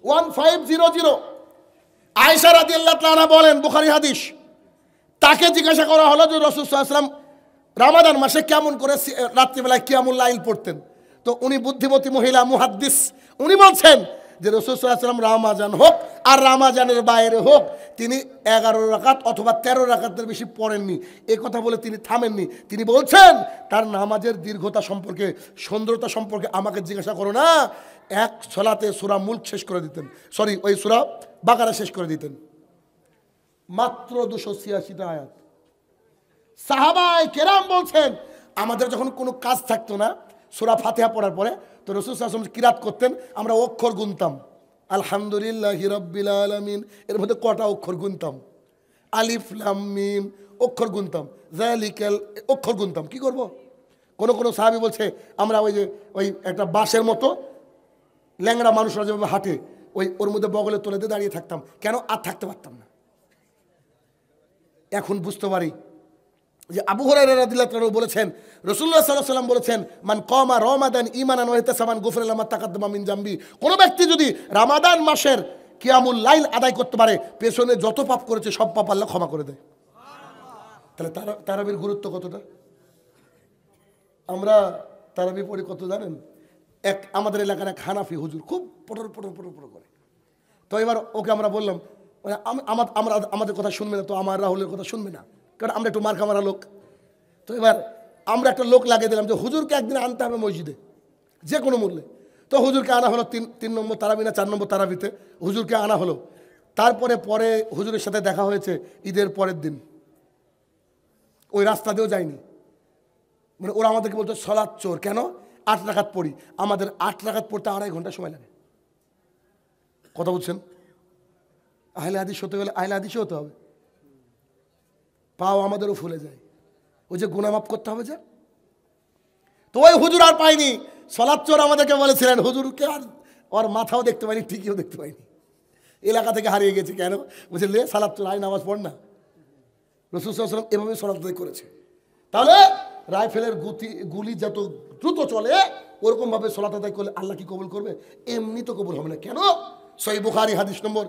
1500 আয়েশা রাদিয়াল্লাহু তাআলা বলেন, বুখারী হাদিস, তাকে জিজ্ঞাসা করা হলো যে রাসূল সাল্লাল্লাহু আলাইহি ওয়াসাল্লাম রমাদান মাসে কেমন করে রাত্রিবেলায় কিয়ামুল লাইল পড়তেন। তো উনি বুদ্ধিমতী মহিলা মুহাদ্দিস, উনি বলছেন যে রাসূল সাল্লাল্লাহু আলাইহি ওয়াসাল্লাম রমাজান হোক আর রমাজানের বাইরে হোক তিনি 11 রাকাত অথবা 13 রাকাতের বেশি পড়েননি। এই কথা বলে তিনি থামেননি। তিনি বলছেন তার নামাজের দীর্ঘতা সম্পর্কে, সুন্দরতা সম্পর্কে আমাকে জিজ্ঞাসা করো না। এক সালাতে সূরা মুলক শেষ করে দিতেন, সরি ওই সূরা বাকারা শেষ করে দিতেন, মাত্র 286টা আয়াত। সাহাবায়ে কেরাম বলছেন আমাদের যখন কোনো কাজ থাকতো না সূরা ফাতিহা পড়ার পরে, তো রাসূল সাল্লাল্লাহু আলাইহি ওয়াসাল্লাম কিরাত করতেন, আমরা অক্ষর গুনতাম। আলহামদুলিল্লাহি রাব্বিল আলামিন এর মধ্যে কটা অক্ষর গুনতাম, আলিফ লাম মিম অক্ষর গুনতাম, যালিকাল অক্ষর গুনতাম। কি করব? কোন সাহাবী বলছে আমরা ওই একটা বাঁশের মতো ল্যাংড়া মানুষরা যেভাবে হাঁটে ওর মধ্যে বগলে তুলে দিয়ে দাঁড়িয়ে থাকতাম। কেন? আর থাকতে পারতাম না। এখন বুঝতে পারি যে আবু হুরায়রা রাদিয়াল্লাহু তাআলা বলেছেন, রাসূলুল্লাহ সাল্লাল্লাহু আলাইহি ওয়াসাল্লাম বলেছেন, মান কামা রমাদান ঈমানান ওয়া ইহতিসাবান গুফিরা লাহু মা তাকাদ্দামা মিন জামবি। কোন ব্যক্তি যদি রমাদান মাসের কিয়ামুল লাইল আদায় করতে পারে, পেছনে যত পাপ করেছে সব পাপ আল্লাহ ক্ষমা করে দেয়। তাহলে তারাবির গুরুত্ব কতটা? আমরা তারাবি পড়ি কত জানেন? আমাদের এলাকার এক হানাফি হুজুর খুব পটর পটর পটর পটর করে। তো এবার ওকে আমরা বললাম মানে আমাদের কথা শুনবে না, তো আমার রাহুলের কথা শুনবে না, কারণ আমরা একটু মার্কা মারা লোক। তো এবার আমরা একটা লোক লাগিয়ে দিলাম যে হুজুরকে একদিন আনতে হবে মসজিদে যে কোনো মূল্যে। তো হুজুরকে আনা হলো 3 নম্বর তারাবি না 4 নম্বর তারাবিতে হুজুরকে আনা হলো। তারপরে হুজুরের সাথে দেখা হয়েছে ঈদের পরের দিন, ওই রাস্তা দিয়েও যায়নি। মানে ওরা আমাদেরকে বলতো সালাত চোর। কেন? 8 রাকাত পড়ি। আমাদের 8 রাকাত পড়তে 2.5 ঘন্টা সময় লাগে। কথা বলছেন? আহলে হাদিস হতে গেলে আহলে হাদিসই হতে হবে। পাও আমাদেরও ফুলে যায়, ওই যে গুনাহ মাফ করতে হবে যে। তো ওই হুজুর আর পাইনি, সালাত চোর আমাদেরকে বলেছিলেন। হুজুরকে আর ওর মাথাও দেখতে পাইনি, ঠিকইও দেখতে পাইনি, এলাকা থেকে হারিয়ে গেছে। কেন? বলছে লে সালাত চোর, আয় নামাজ পড় না। রাসূল সাল্লাল্লাহু আলাইহি ওয়াসাল্লাম এভাবে সালাত আদায় করেছে। তাহলে রাইফেলের গুলি যত দ্রুত চলে ওরকম ভাবে সালাত আদায় করলে আল্লাহ কি কবুল করবে? এমনি তো কবুল হবে না। কেন? সহিহ বুখারী হাদিস নম্বর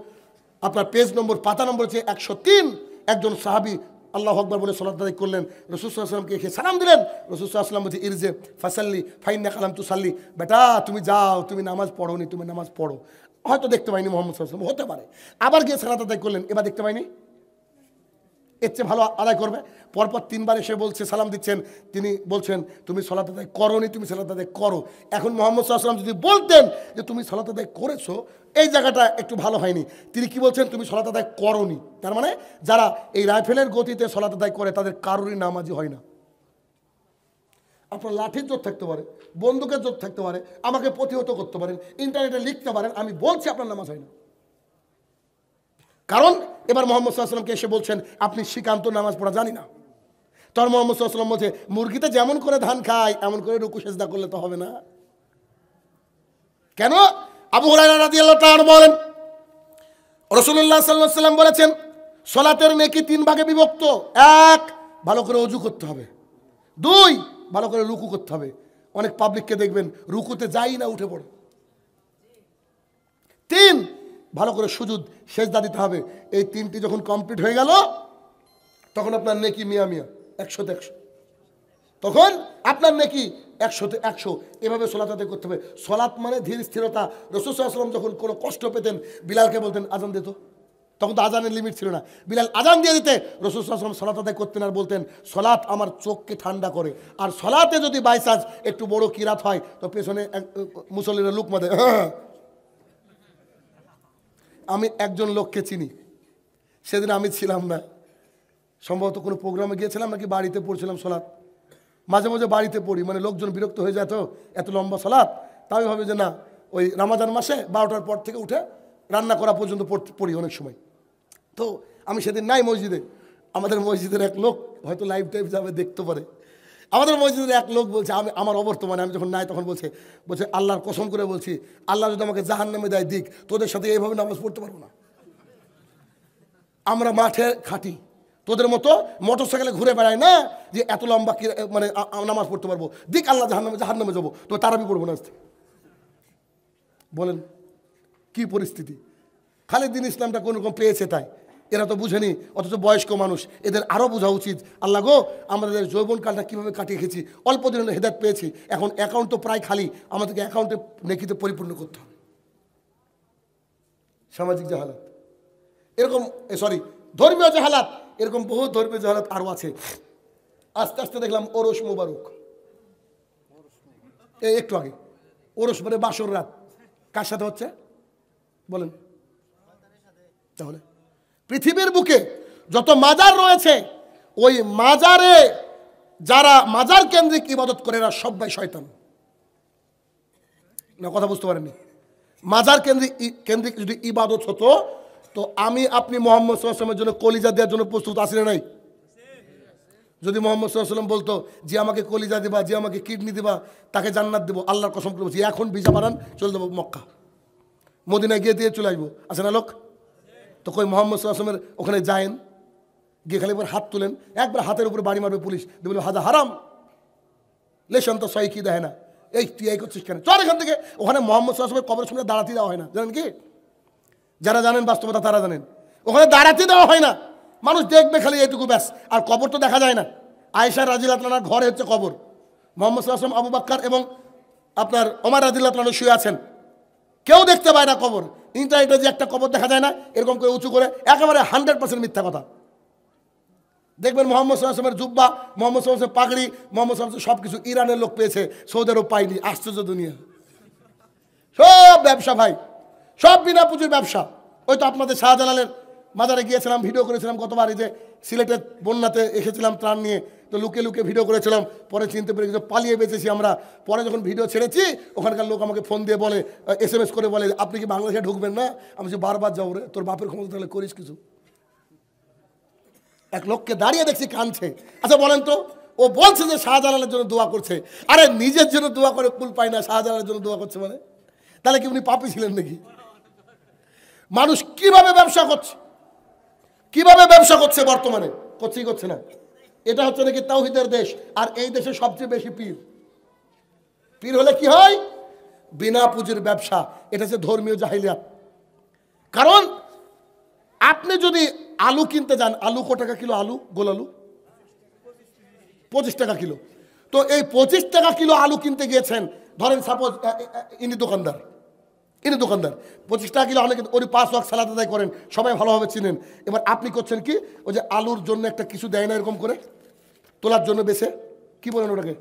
আপনার পেজ নম্বর পাতা নম্বর হচ্ছে 103। একজন সাহাবী আল্লাহু আকবার বলে সালাত আদায় করলেন, রাসূল সাল্লাল্লাহু আলাইহি ওয়াসাল্লামকে এসে সালাম দিলেন। রাসূল সাল্লাল্লাহু আলাইহি ওয়াসাল্লাম বলছে ইরজি ফাসাল্লি ফাইন্নাকা লাম তুসাল্লি, বেটা তুমি যাও, তুমি নামাজ পড়োনি, তুমি নামাজ পড়ো। হয়তো দেখতে পাইনি মুহাম্মদ সাল্লাল্লাহু আলাইহি ওয়াসাল্লাম, হতে পারে। আবার গিয়ে সালাত আদায় করলেন, এবার দেখতে পাইনি, এর চেয়ে ভালো আদায় করবে। পরপর 3 বার এসে বলছে, সালাম দিচ্ছেন, তিনি বলছেন তুমি সালাত আদায় করোনি, তুমি সালাত আদায় করো। এখন মুহাম্মদ সাল্লাল্লাহু আলাইহি ওয়াসাল্লাম যদি বলতেন যে তুমি সালাত আদায় করেছো, এই জায়গাটা একটু ভালো হয়নি। তিনি কি বলছেন? তুমি সালাত আদায় করোনি। তার মানে যারা এই রাইফেলের গতিতে সালাত আদায় করে তাদের কারোরই নামাজি হয় না। আপনার লাঠির জোর থাকতে পারে, বন্দুকের জোর থাকতে পারে, আমাকে প্রতিহত করতে পারেন, ইন্টারনেটে লিখতে পারেন, আমি বলছি আপনার নামাজ হয় না। কারণ এবার মুহাম্মদ সাল্লাল্লাহু আলাইহি ওয়াসাল্লামকে এসে বলছেন আপনি শ্রীকান্ত নামাজ পড়া জানি না। তখন মুহাম্মদ সাল্লাল্লাহু আলাইহি ওয়াসাল্লাম বলছে মুরগিতে যেমন করে ধান খায় এমন করে রুকু সেজদা করলে তো হবে না। কেন? আবু হুরায়রা রাদিয়াল্লাহু তাআলা বলেন রাসূলুল্লাহ সাল্লাল্লাহু আলাইহি ওয়াসাল্লাম বলেছেন সালাতের নেকি 3 ভাগে বিভক্ত। 1, ভালো করে ওযু করতে হবে। 2, ভালো করে রুকু করতে হবে। অনেক পাবলিককে দেখবেন রুকুতে যাই না, উঠে পড়ে। 3, ভালো করে সুজুদ সেজদা দিতে হবে। এই 3টি যখন কমপ্লিট হয়ে গেল তখন আপনার নেকি মিয়া 100তে 100, তখন আপনার নেকি 100তে 100। এভাবে সালাত আদায় করতে হবে। সালাত মানে ধীর স্থিরতা। রাসূল সাল্লাল্লাহু আলাইহি ওয়াসাল্লাম যখন কোনো কষ্ট পেতেন বিলালকে বলতেন আজান দিত, তখন তো আজানের লিমিট ছিল না। বিলাল আজান দিয়ে দিতে রাসূল সাল্লাল্লাহু আলাইহি ওয়াসাল্লাম সালাত আদায় করতেন আর বলতেন সালাত আমার চোখকে ঠান্ডা করে। আর সালাতে যদি বাই চান্স একটু বড় কিরাত হয় তো পেছনে মুসল্লিরা লুকমা দেয়। আমি একজন লোককে চিনি, সেদিন আমি ছিলাম না, সম্ভবত কোনো প্রোগ্রামে গিয়েছিলাম নাকি বাড়িতে পড়ছিলাম সালাত। মাঝে মাঝে বাড়িতে পড়ি, মানে লোকজন বিরক্ত হয়ে যায় তো এত লম্বা সালাত। তাই ভাবে যে না, ওই রমজান মাসে 12টার পর থেকে উঠে রান্না করা পর্যন্ত পড়ি অনেক সময়। তো আমি সেদিন নাই মসজিদে, আমাদের মসজিদের এক লোক হয়তো লাইভ টাইভ যাবে দেখতে পারে, আমাদের মসজিদের এক লোক বলছে, আমি আমার অবর্তমানে আমি যখন নাই তখন বলছে আল্লাহর কসম করে বলছি, আল্লাহ যদি আমাকে জাহান্নামে দেয় দিক, তোদের সাথে এইভাবে নামাজ পড়তে পারবো না। আমরা মাঠে খাটি, তোদের মতো মোটর সাইকেলে ঘুরে বেড়াই না যে এত লম্বা মানে নামাজ পড়তে পারবো, দিক আল্লাহ জাহান্নামে যাবো, তো তারাবি পড়বো না। বলেন কি পরিস্থিতি? খালিদ্দিন ইসলামটা কোন রকম পেয়েছে তাই, এরা তো বুঝেনি, অথচ বয়স্ক মানুষ, এদের আরও বোঝা উচিত। আল্লাহ গো, আমাদের যৌবনকালটা কীভাবে কাটিয়ে খেয়েছি, অল্প দিনের হেদায়েত পেয়েছি, এখন অ্যাকাউন্ট তো প্রায় খালি, আমাদেরকে অ্যাকাউন্টে নেকিতে পরিপূর্ণ করতে হবে। সামাজিক জাহালাত এরকম, ধর্মীয় জাহালাত এরকম বহু ধর্মীয় জাহালাত আরও আছে। আস্তে আস্তে দেখলাম ওরস মোবারক, একটু আগে ওরস মানে বাসর রাত, কার সাথে হচ্ছে বলেন? তাহলে পৃথিবীর বুকে যত মাজার রয়েছে, ওই মাজারে যারা মাজার কেন্দ্রিক ইবাদত করে এরা সবাই শয়তান। না কথা বুঝতে পারেননি? মাজার কেন্দ্রিক যদি ইবাদত হতো, তো আমি আপনি মোহাম্মদ সাল্লাল্লাহু আলাইহি ওয়াসাল্লামের জন্য কলিজা দেওয়ার জন্য প্রস্তুত আছি না নাই? যদি মোহাম্মদ সাল্লাল্লাহু আলাইহি ওয়াসাল্লাম বলতো যে আমাকে কলিজা দিবা, যে আমাকে কিডনি দিবা, তাকে জান্নাত দেবো, আল্লাহর কসম করে বলছি এখন ভিসা বানান, চলে যাবো মক্কা, মদিনায় গিয়ে দিয়ে চলে আসবো। আছে না লোক? তো কই মোহাম্মদ সাল্লাল্লাহু আলাইহি ওয়াসাল্লামের ওখানে যায়েন, গিয়ে খালি একবার হাত তুলেন, একবার হাতের উপরে বাড়ি মারবে পুলিশ, বলবে হাজা হারাম লেশন তো সই কি দেয় না, এই তুই এই করছিস কেন, চল এখান থেকে। ওখানে মোহাম্মদ সাল্লাল্লাহু আলাইহি ওয়াসাল্লামের কবরের সামনে দাঁড়াতে দেওয়া হয় না, জানেন কি? যারা জানেন বাস্তবতা তারা জানেন, ওখানে দাঁড়াতে দেওয়া হয় না, মানুষ দেখবে খালি এইটুকু ব্যাস, আর কবর তো দেখা যায় না। আয়েশা রাদিয়াল্লাহু আনহার ঘরে হচ্ছে কবর, মোহাম্মদ সাল্লাল্লাহু আলাইহি ওয়াসাল্লাম, আবু বকর এবং আপনার ওমর রাদিয়াল্লাহু আনহু শুয়ে আছেন, কেউ দেখতে পায় না কবর। ইন্টারনেটে যে একটা কবর দেখা যায় না এরকম করে উঁচু করে, একেবারে 100% মিথ্যা কথা। দেখবেন মোহাম্মদ সাল্লাল্লাহু আলাইহি ওয়াসাল্লামের জুব্বা, মোহাম্মদ সাল্লাল্লাহু আলাইহি ওয়াসাল্লামের পাগড়ি, মোহাম্মদ সাল্লাল্লাহু আলাইহি ওয়াসাল্লাম সব কিছু ইরানের লোক পেয়েছে, সৌদি আরব পাইনি। আশ্চর্য দুনিয়া, সব ব্যবসা ভাই, সব বিনা পুঁজির ব্যবসা। ওই তো আপনাদের শাহজালালের মাজারে গিয়েছিলাম, ভিডিও করেছিলাম গতবার, এই যে সিলেটের বন্যাতে এসেছিলাম ত্রাণ নিয়ে, তো লুকে ভিডিও করেছিলাম, পরে চিনতে পেরে কিছু পালিয়ে বেঁচেছি আমরা। পরে যখন ভিডিও ছেড়েছি, ওখানকার লোক আমাকে ফোন দিয়ে বলে, SMS করে বলে, আপনি কি বাংলাদেশে ঢুকবেন না? আমি যে বারবার যাও রে, তোর বাপের ক্ষমতা তাহলে করিস কিছু। এক লোককে দাঁড়িয়ে দেখছি কাঁদছে। আচ্ছা বলেন তো, ও বলছে যে শাহজালালের জন্য দোয়া করছে, আরে নিজের জন্য দোয়া করে কুল পায় না, শাহজালালের জন্য দোয়া করছে মানে? তাহলে কি উনি পাপী ছিলেন নাকি? মানুষ কিভাবে ব্যবসা করছে, কিভাবে ব্যবসা করছে বর্তমানে, করছে না। এটা হচ্ছে নাকি তাওহীদের দেশ, আর এই দেশে সবচেয়ে বেশি পীর হলে কি হয়? বিনা পুঁজির ব্যবসা। এটা হচ্ছে ধর্মীয় জাহিলিয়াত। কারণ আপনি যদি আলু কিনতে যান, আলু কত টাকা কিলো? আলু, গোল আলু 25 টাকা কিলো। তো এই 25 টাকা কিলো আলু কিনতে গিয়েছেন, ধরেন সাপোজ ইনি দোকানদার 25 টাকা কিলো আলু, কিন্তু ওই 5 ওয়াক্ত সালাত আদায় করেন, সবাই ভালোভাবে চিনেন। এবার আপনি করছেন কি, ওই যে আলুর জন্য একটা কিছু দেয় না এরকম করে তোলার জন্য বেছে, কি বলেন ওটাকে?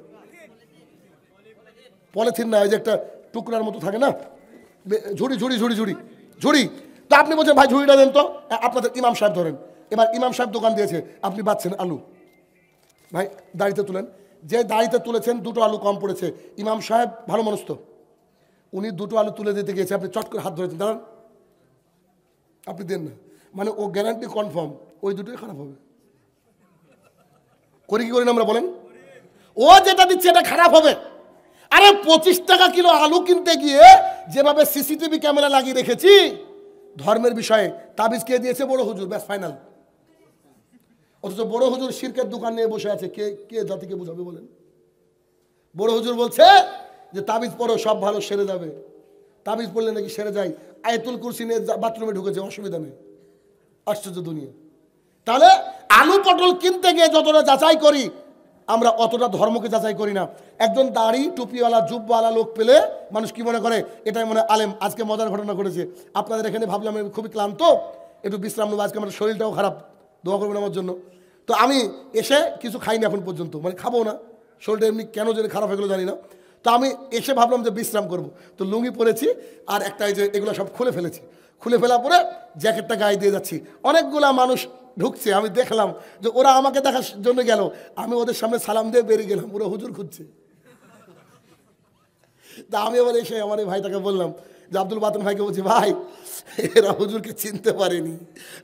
পলিথিন না, ওই যে একটা টুকরার মতো থাকে না, ঝুড়ি। তো আপনি বলছেন ভাই ঝুড়িটা দেন তো, আপনাদের ইমাম সাহেব ধরেন, এবার ইমাম সাহেব দোকান দিয়েছে, আপনি বাচ্ছেন আলু, ভাই দাড়িতে তুলেন, যে দাড়িতে তুলেছেন দুটো আলু কম পড়েছে, ইমাম সাহেব ভালো মানুষ তো, উনি দুটো আলু তুলে দিতে গিয়েছে, আপনি চট করে হাত ধরেছেন, দাঁড়ান, আপনি দেন না, মানে ও গ্যারান্টি কনফার্ম ওই দুটোই খারাপ হবে। করি কি করি না আমরা বলেন? ও যেটা দিচ্ছে এটা খারাপ হবে। আরে 25 টাকা কিলো আলু কিনতে গিয়ে যেভাবে CCTV ক্যামেরা লাগিয়ে রেখেছি, ধর্মের বিষয়ে তাবিজ কে দিয়েছে? বড় হুজুর, ব্যাস ফাইনাল। অথচ বড় হুজুর শিরকের দোকান নিয়ে বসে আছে, কে জাতিকে বুঝাবে বলেন? বড় হুজুর বলছে যে তাবিজ পড়ো সব ভালো সেরে যাবে, তাবিজ পড়লে নাকি সেরে যায়, আয়াতুল কুরসি নিয়ে বাথরুমে ঢুকেছে, অসুবিধা নেই। আশ্চর্য দুনিয়া। তাহলে আলু পটল কিনতে গিয়ে যতটা যাচাই করি, আমরা অতটা ধর্মকে যাচাই করি না। একজন দাড়ি টুপিওয়ালা জুব্বাওয়ালা লোক পেলে মানুষ কি মনে করে, এটাই মনে আলেম। আজকে মজার ঘটনা ঘটেছে আপনাদের এখানে, ভাবলাম আমি খুবই ক্লান্ত, একটু বিশ্রাম নেবো, আজকে আমার শরীরটাও খারাপ, দোয়া করবেন আমার জন্য। তো আমি এসে কিছু খাইনি এখন পর্যন্ত, মানে খাবো না, শরীরটা এমনি কেন যেন খারাপ হয়ে গেলো জানি না। তো আমি এসে ভাবলাম যে বিশ্রাম করব, তো লুঙ্গি পরেছি আর একটা এই যে এগুলো সব খুলে ফেলেছি, খুলে ফেলার পরে জ্যাকেটটা গায়ে দিয়ে যাচ্ছি, অনেকগুলা মানুষ ঢুকছে, আমি দেখলাম যে ওরা আমাকে দেখার জন্য গেল, আমি ওদের সামনে সালাম দিয়ে বেরিয়ে গেলাম, ওরা হুজুর খুঁজছে। তা আমি আবার এসে আমার এই ভাইটাকে বললাম যে আব্দুল বাতেন ভাইকে বলছি, ভাই এরা হুজুরকে চিনতে পারেনি,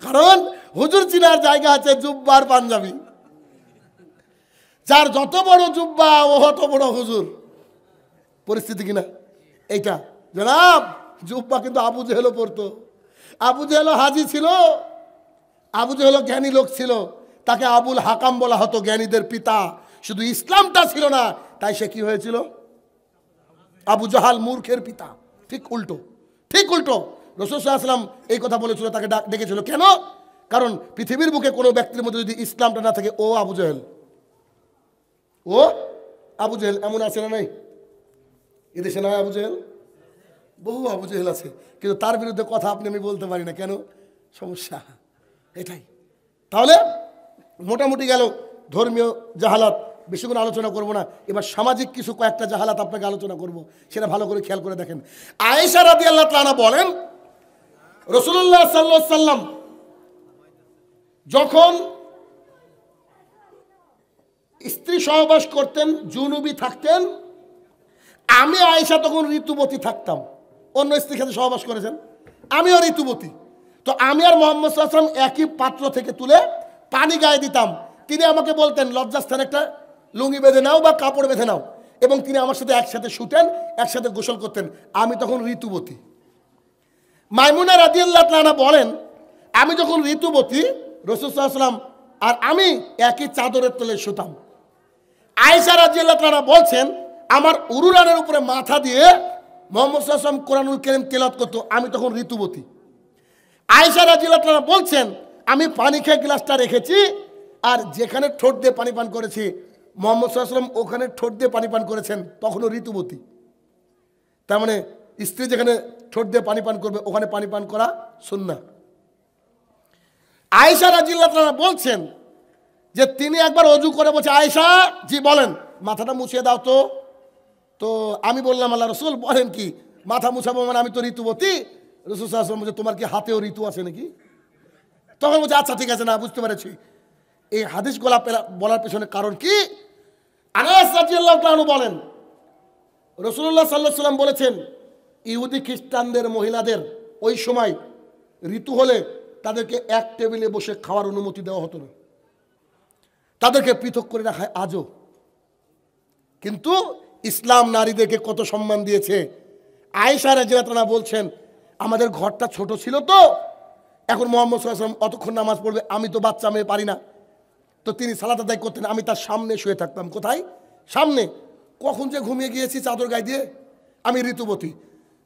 কারণ হুজুর চিনার জায়গা আছে জুব্বার পাঞ্জাবি, যার যত বড় জুব্বা ও অত বড় হুজুর। পরিস্থিতি কিনা এইটা জনাব। জুব্বা কিন্তু আবু জেহেলও পড়তো। আবু জেহেল হাজি ছিল, আবু জেহেল জ্ঞানী লোক ছিল, তাকে আবুল হাকাম বলা হতো, জ্ঞানীদের পিতা। শুধু ইসলামটা ছিল না, তাই সে কি হয়েছিল? আবু জাহাল, মূর্খের পিতা। ঠিক উল্টো, ঠিক উল্টো। রাসূল সাল্লাল্লাহু আলাইহি ওয়াসাল্লাম এই কথা বলেছিল, তাকে ডেকেছিল কেন? কারণ পৃথিবীর বুকে কোনো ব্যক্তির মধ্যে যদি ইসলামটা না থাকে, ও আবু জেহেল, ও আবু জেহেল। এমন আছে না নাই এদেশে? নয় আবু জেহেল, বহু আবু জেহেল আছে, কিন্তু তার বিরুদ্ধে কথা আপনি আমি বলতে পারি না। কেন? সমস্যা এটাই। তাহলে মোটামুটি গেল ধর্মীয় জাহালাত, বেশিক্ষণ আলোচনা করব না। এবার সামাজিক কিছু কয়েকটা জাহালাত আপনাকে আলোচনা করব, সেটা ভালো করে খেয়াল করে দেখেন। আয়েশা রাদিয়াল্লাহু তাআলা বলেন, রাসূলুল্লাহ সাল্লাল্লাহু আলাইহি ওয়াসাল্লাম যখন স্ত্রী সহবাস করতেন, জুনুবি থাকতেন, আমি আয়েশা তখন ঋতুবতী থাকতাম। অন্য স্ত্রীর সাথে সহবাস করেছেন, আমিও ঋতুবতী। তো আমি আর মুহাম্মদ সাল্লাল্লাহু আলাইহি ওয়াসাল্লাম একই পাত্র থেকে তুলে পানি গায়ে দিতাম। তিনি আমাকে বলতেন, লজ্জাস্থানে একটা লুঙ্গি বেঁধে নাও বা কাপড় বেঁধে নাও, এবং তিনি আমার সাথে একসাথে শুতেন, একসাথে গোসল করতেন। আমি তখন ঋতুবতী। মাইমুনা রাদিয়াল্লাহু তাআলা বলেন, আমি যখন ঋতুবতী, রাসূল সাল্লাল্লাহু আলাইহি ওয়াসাল্লাম আর আমি একই চাদরের তলে শুতাম। আয়েশা রাদিয়াল্লাহু তাআলা বলছেন, আমার উরুরানের উপরে মাথা দিয়ে মুহাম্মদ সাল্লাল্লাহু আলাইহি ওয়াসাল্লাম কোরআনুল কারীম তেলাওয়াত করতো, আমি তখন ঋতুবতী। আয়েশা রাদিয়াল্লাহু তাআলা বলছেন, আমি পানি খেয়ে গ্লাসটা রেখেছি, আর যেখানে ঠোঁট দিয়ে পানি পান করেছি, মুহাম্মদ সাল্লাল্লাহু আলাইহি ওয়াসাল্লাম ওখানে ঠোঁট দিয়ে পানি পান করেছেন, তখনও ঋতুবতী। তার মানে স্ত্রী যেখানে ঠোঁট দিয়ে পানি পান করবে, ওখানে পানি পান করা সুন্নাহ। আয়েশা রাদিয়াল্লাহু তাআলা বলছেন যে তিনি একবার অজু করে বলছে, আয়েশা জি বলেন, মাথাটা মুছিয়ে দাও তো। তো আমি বললাম, আল্লাহ রাসূল বলেন কি, মাথা মুছাবো মানে? আমি তো ঋতুবতী। রাসূল সাল্লাল্লাহু আলাইহি ওয়াসাল্লাম বলছে, তোমার কি হাতেও ঋতু আছে নাকি? তখন বলছে, আচ্ছা ঠিক আছে, না বুঝতে পেরেছি। এই হাদিস বলার পেছনে কারণ কি? আনাস রাদিয়াল্লাহু তাআলা বলেন, রাসূলুল্লাহ সাল্লাল্লাহু আলাইহি ওয়াসাল্লাম বলেছেন, ইহুদি খ্রিস্টানদের মহিলাদের ওই সময় ঋতু হলে তাদেরকে এক টেবিলে বসে খাওয়ার অনুমতি দেওয়া হতো না, তাদেরকে পৃথক করে রাখা হয় আজও। কিন্তু ইসলাম নারীদেরকে কত সম্মান দিয়েছে। আয়েশা রাদিয়াল্লাহু তাআলা বলছেন, আমাদের ঘরটা ছোট ছিল, তো এখন মুহাম্মদ সাল্লাল্লাহু আলাইহি ওয়াসাল্লাম অতক্ষণ নামাজ পড়বে, আমি তো বাচ্চা মেয়ে পারি না, তো তিনি সালাত আদায় করতেন, আমি তার সামনে শুয়ে থাকতাম। কোথায়? সামনে। কখন যে ঘুমিয়ে গিয়েছি চাদর গায়ে দিয়ে। আমি ঋতুবতী।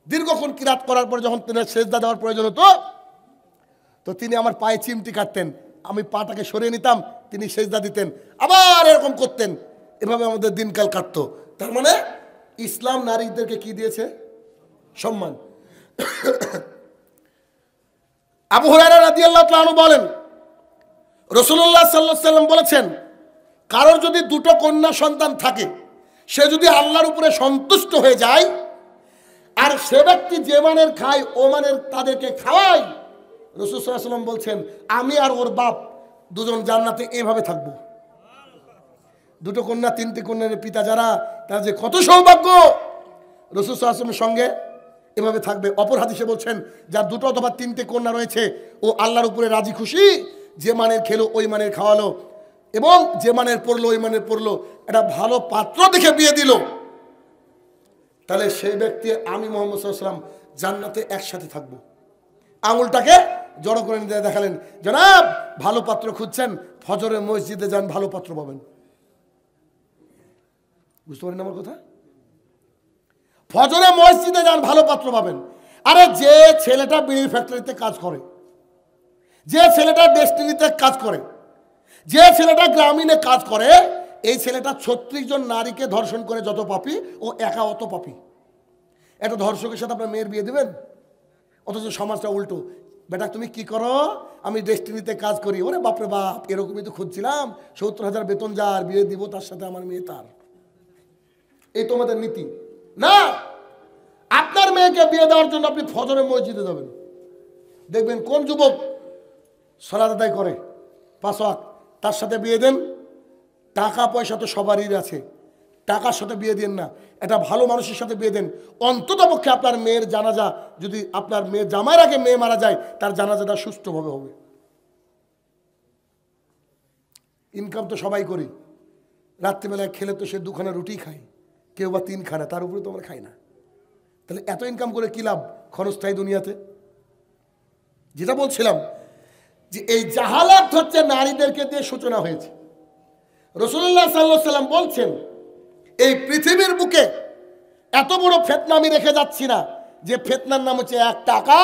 দীর্ঘক্ষণ কিরাত করার পরে যখন তিনি সেজদা দেওয়ার প্রয়োজন হতো, তো তিনি আমার পায়ে চিমটি কাটতেন, আমি পাটাকে সরিয়ে নিতাম, তিনি সেজদা দিতেন, আবার এরকম করতেন। এভাবে আমাদের দিনকাল কাটতো। তার মানে ইসলাম নারীদেরকে কি দিয়েছে? সম্মান। আবু হুরায়রা রাদিয়াল্লাহু তাআলা বলেন, রাসূলুল্লাহ সাল্লাল্লাহু আলাইহি ওয়াসাল্লাম বলেছেন, কারোর যদি দুটো কন্যা সন্তান থাকে, সে যদি আল্লাহর উপরে সন্তুষ্ট হয়ে যায়, আর সে ব্যক্তি যে মানের খায় ও মানের তাদেরকে খাওয়ায়, রাসূল সাল্লাল্লাহু আলাইহি ওয়াসাল্লাম বলছেন, আমি আর ওর বাপ দুজন জান্নাতে এভাবে থাকবো। দুটো কন্যা, তিনটি কন্যার পিতা যারা, তারা যে কত সৌভাগ্য, রাসূল সাল্লাল্লাহু আলাইহি ওয়াসাল্লামের সঙ্গে এভাবে থাকবে। অপর হাদিসে বলছেন, যার দুটো অথবা তিনটে কন্যা রয়েছে, ও আল্লাহর উপরে রাজি খুশি, যে মানের খেলো ওই মানের খাওয়ালো, এবং যে মানের পড়লো ওই মানের পড়লো, একটা ভালো পাত্র দেখে বিয়ে দিল, তাহলে সেই ব্যক্তি আমি মুহাম্মদ সাল্লাল্লাহু আলাইহি ওয়াসাল্লাম জান্নাতে একসাথে থাকবো। আঙুলটাকে জড়ো করে নিয়ে দেখালেন, জনাব ভালো পাত্র খুঁজছেন, ফজরে মসজিদে যান, ভালো পাত্র পাবেন। বুঝতে পারেন আমার কথা? ফজরে মসজিদে যান, ভালো পাত্র পাবেন। আরে যে ছেলেটা বিড়ির ফ্যাক্টরিতে কাজ করে, যে ছেলেটা ডেস্টিনিতে কাজ করে, যে ছেলেটা গ্রামীণে কাজ করে, এই ছেলেটা 36 জন নারীকে ধর্ষণ করে যত পাপী, ও একা অত পাপী। একটা ধর্ষকের সাথে আপনার মেয়ের বিয়ে দেবেন? অথচ সমাজটা উল্টো, বেটা তুমি কি করো? আমি ডেস্টিনিতে কাজ করি। ওরে বাপরে বাপ, এরকমই তো খুঁজছিলাম, 70,000 বেতন, যার বিয়ে দিব তার সাথে আমার মেয়ে তার। এই তোমাদের নীতি না। আপনার মেয়েকে বিয়ে দেওয়ার জন্য আপনি ফজরে মসজিদে যাবেন, দেখবেন কোন যুবক সালাত আদায় করে 5 ওয়াক্ত, তার সাথে বিয়ে দেন। টাকা পয়সা তো সবারই আছে, টাকার সাথে বিয়ে দেন না, একটা ভালো মানুষের সাথে বিয়ে দেন। অন্তত পক্ষে আপনার মেয়ের জানাজা, যদি আপনার মেয়ের জামাইয়ের আগে মেয়ে মারা যায়, তার জানাজাটা সুষ্ঠুভাবে হবে। ইনকাম তো সবাই করি, রাত্রিবেলায় খেলে তো সে 2 খানা রুটি খায়, কেউ বা 3 খানা, তার উপরে তো আমরা খাই না। তাহলে এত ইনকাম করে কী লাভ ক্ষণস্থায়ী দুনিয়াতে? যেটা বলছিলাম যে এই জাহালাত হচ্ছে নারীদেরকে দিয়ে সূচনা হয়েছে। রাসূলুল্লাহ সাল্লাল্লাহু আলাইহি ওয়াসাল্লাম বলছেন, এই পৃথিবীর বুকে এত বড় ফিতনা আমি রেখে যাচ্ছি না, যে ফিতনার নাম হচ্ছে 1 টাকা,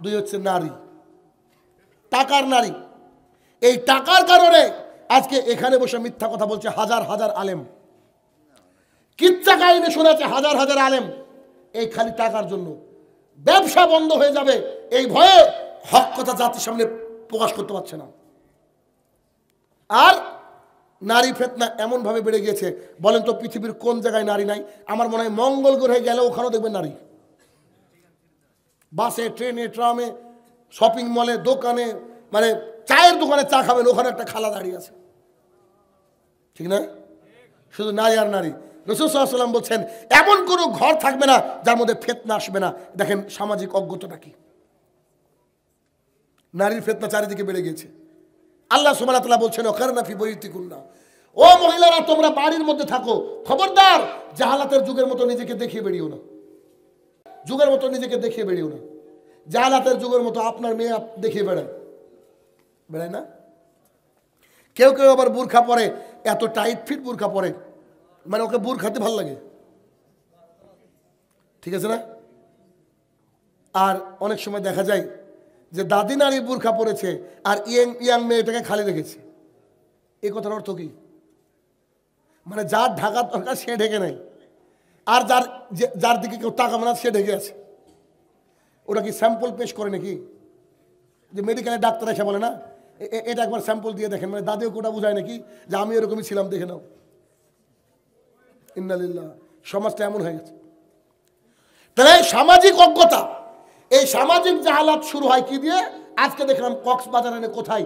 2 হচ্ছে নারী, টাকার নারী। এই টাকার কারণে আজকে এখানে বসে মিথ্যা কথা বলছে হাজার হাজার আলেম, কিচ্ছা কাহিনী শোনাচ্ছে হাজার হাজার আলেম, এই খালি টাকার জন্য। ব্যবসা বন্ধ হয়ে যাবে এই ভয়ে হক কথা জাতির সামনে প্রকাশ করতে পারছে না। আর নারী ফিতনা এমন ভাবে বেড়ে গিয়েছে, বলেন তো পৃথিবীর কোন জায়গায় নারী নাই? আমার মনে হয় মঙ্গল গ্রহে গেলে ওখানেও দেখবেন নারী, বাসে, ট্রেনে, ট্রামে, শপিং মলে, দোকানে, মানে চায়ের দোকানে চা খাবেন, ওখানে একটা খালা দাঁড়িয়ে আছে, ঠিক না? শুধু নারী আর নারী। রাসূল সাল্লাল্লাহু আলাইহি ওয়াসাল্লাম বলছেন, এমন কোনো ঘর থাকবে না যার মধ্যে ফিতনা আসবে না। দেখেন সামাজিক অজ্ঞতাটা কি, নারীর ফিতনা চারিদিকে বেড়ে গেছে। আল্লাহ সুবহানাহু ওয়া তাআলা বলছেন, ওয়াকারনা ফি বুয়ুতিকুন্না, ও মহিলারা তোমরা বাড়ির মধ্যে থাকো। খবরদার জাহালাতের যুগের মতো নিজেকে দেখিয়ে বেরিও না, যুগের মতো নিজেকে দেখিয়ে বেরিও না। জাহালাতের যুগের মতো আপনার মেয়ে দেখিয়ে বেড়ায় না। কেউ কেউ আবার বুরখা পরে, এত টাইট ফিট বুরখা পরে, মানে ওকে বুরখাতে ভালো লাগে, ঠিক আছে না? আর অনেক সময় দেখা যায় যে দাদি নারী বুরখা পরেছে আর ইয়াং মেয়েটাকে খালি রেখেছে। এই কথার অর্থ কি? মানে যার ঢাকার দরকার সে ঢেকে নেই, আর যার দিকে কেউ তাকাবে না সে ঢেকে আছে। ওরা কি স্যাম্পল পেশ করে নাকি? যে মেডিকেলের ডাক্তার এসে বলে না, এটা একবার স্যাম্পল দিয়ে দেখেন, মানে দাদিও কোটা বুঝায় নাকি যে আমি এরকমই ছিলাম, দেখে নাও। ইন্নালিল্লাহ, সমাজটা এমন হয়ে গেছে। তাহলে সামাজিক অজ্ঞতা, এই সামাজিক জাহালাত শুরু হয় কি দিয়ে? আজকে দেখলাম কক্সবাজারে কোথায়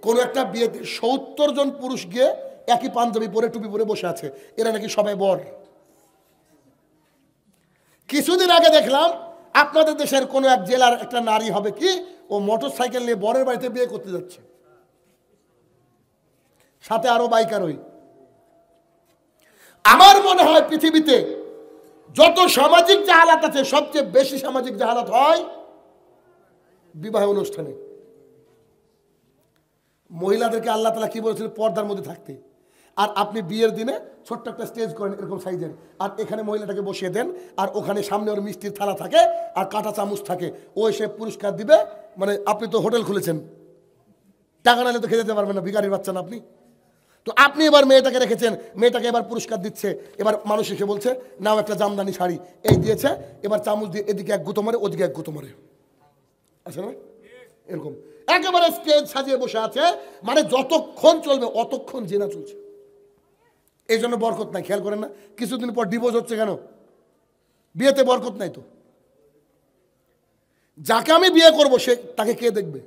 কোনো একটা বিয়েতে 70 জন পুরুষ গিয়ে একই পাঞ্জাবি পরে টুপি পরে বসে আছে, এরা নাকি সবাই বর। কিছুদিন আগে দেখলাম আপনাদের দেশের কোনো এক জেলার একটা নারী হবে কি, ও মোটর সাইকেল নিয়ে বরের বাড়িতে বিয়ে করতে যাচ্ছে, সাথে আরো বাইকারই। আমার মনে হয় পৃথিবীতে যত সামাজিক জাহালাত আছে, সবচেয়ে বেশি সামাজিক জাহালাত হয় বিবাহ অনুষ্ঠানে। মহিলাদেরকে আল্লাহ তাআলা কি বলেছিল? পর্দার মধ্যে থাকতে। আর আপনি বিয়ের দিনে ছোট্ট একটা স্টেজ করেন এরকম সাইজের, আর এখানে মহিলাটাকে বসিয়ে দেন, আর ওখানে সামনে ওর মিষ্টির থালা থাকে আর কাঁটা চামচ থাকে, ও এসে পুরস্কার দিবে। মানে আপনি তো হোটেল খুলেছেন, টাকা নাহলে তো খেতে যেতে পারবেন না, ভিখারির বাচ্চা না আপনি। তো আপনি এবার মেয়েটাকে রেখেছেন, মেয়েটাকে এবার পুরস্কার দিচ্ছে, এবার মানুষ এসে বলছে নাও একটা জামদানি শাড়ি, এই দিয়েছে, এবার চামচ দিয়ে এদিকে এক গুঁতো মারে, ওদিকে এক গুঁতো মারে, আছে না এরকম? একেবারে স্টেজ সাজিয়ে বসে আছে, মানে যতক্ষণ চলবে অতক্ষণ জেনা চলছে। এই জন্য বরকত নাই, খেয়াল করেন না? কিছুদিন পর ডিভোর্স হচ্ছে কেন? বিয়েতে বরকত নাই তো। যাকে আমি বিয়ে করবো সে তাকে কে দেখবে?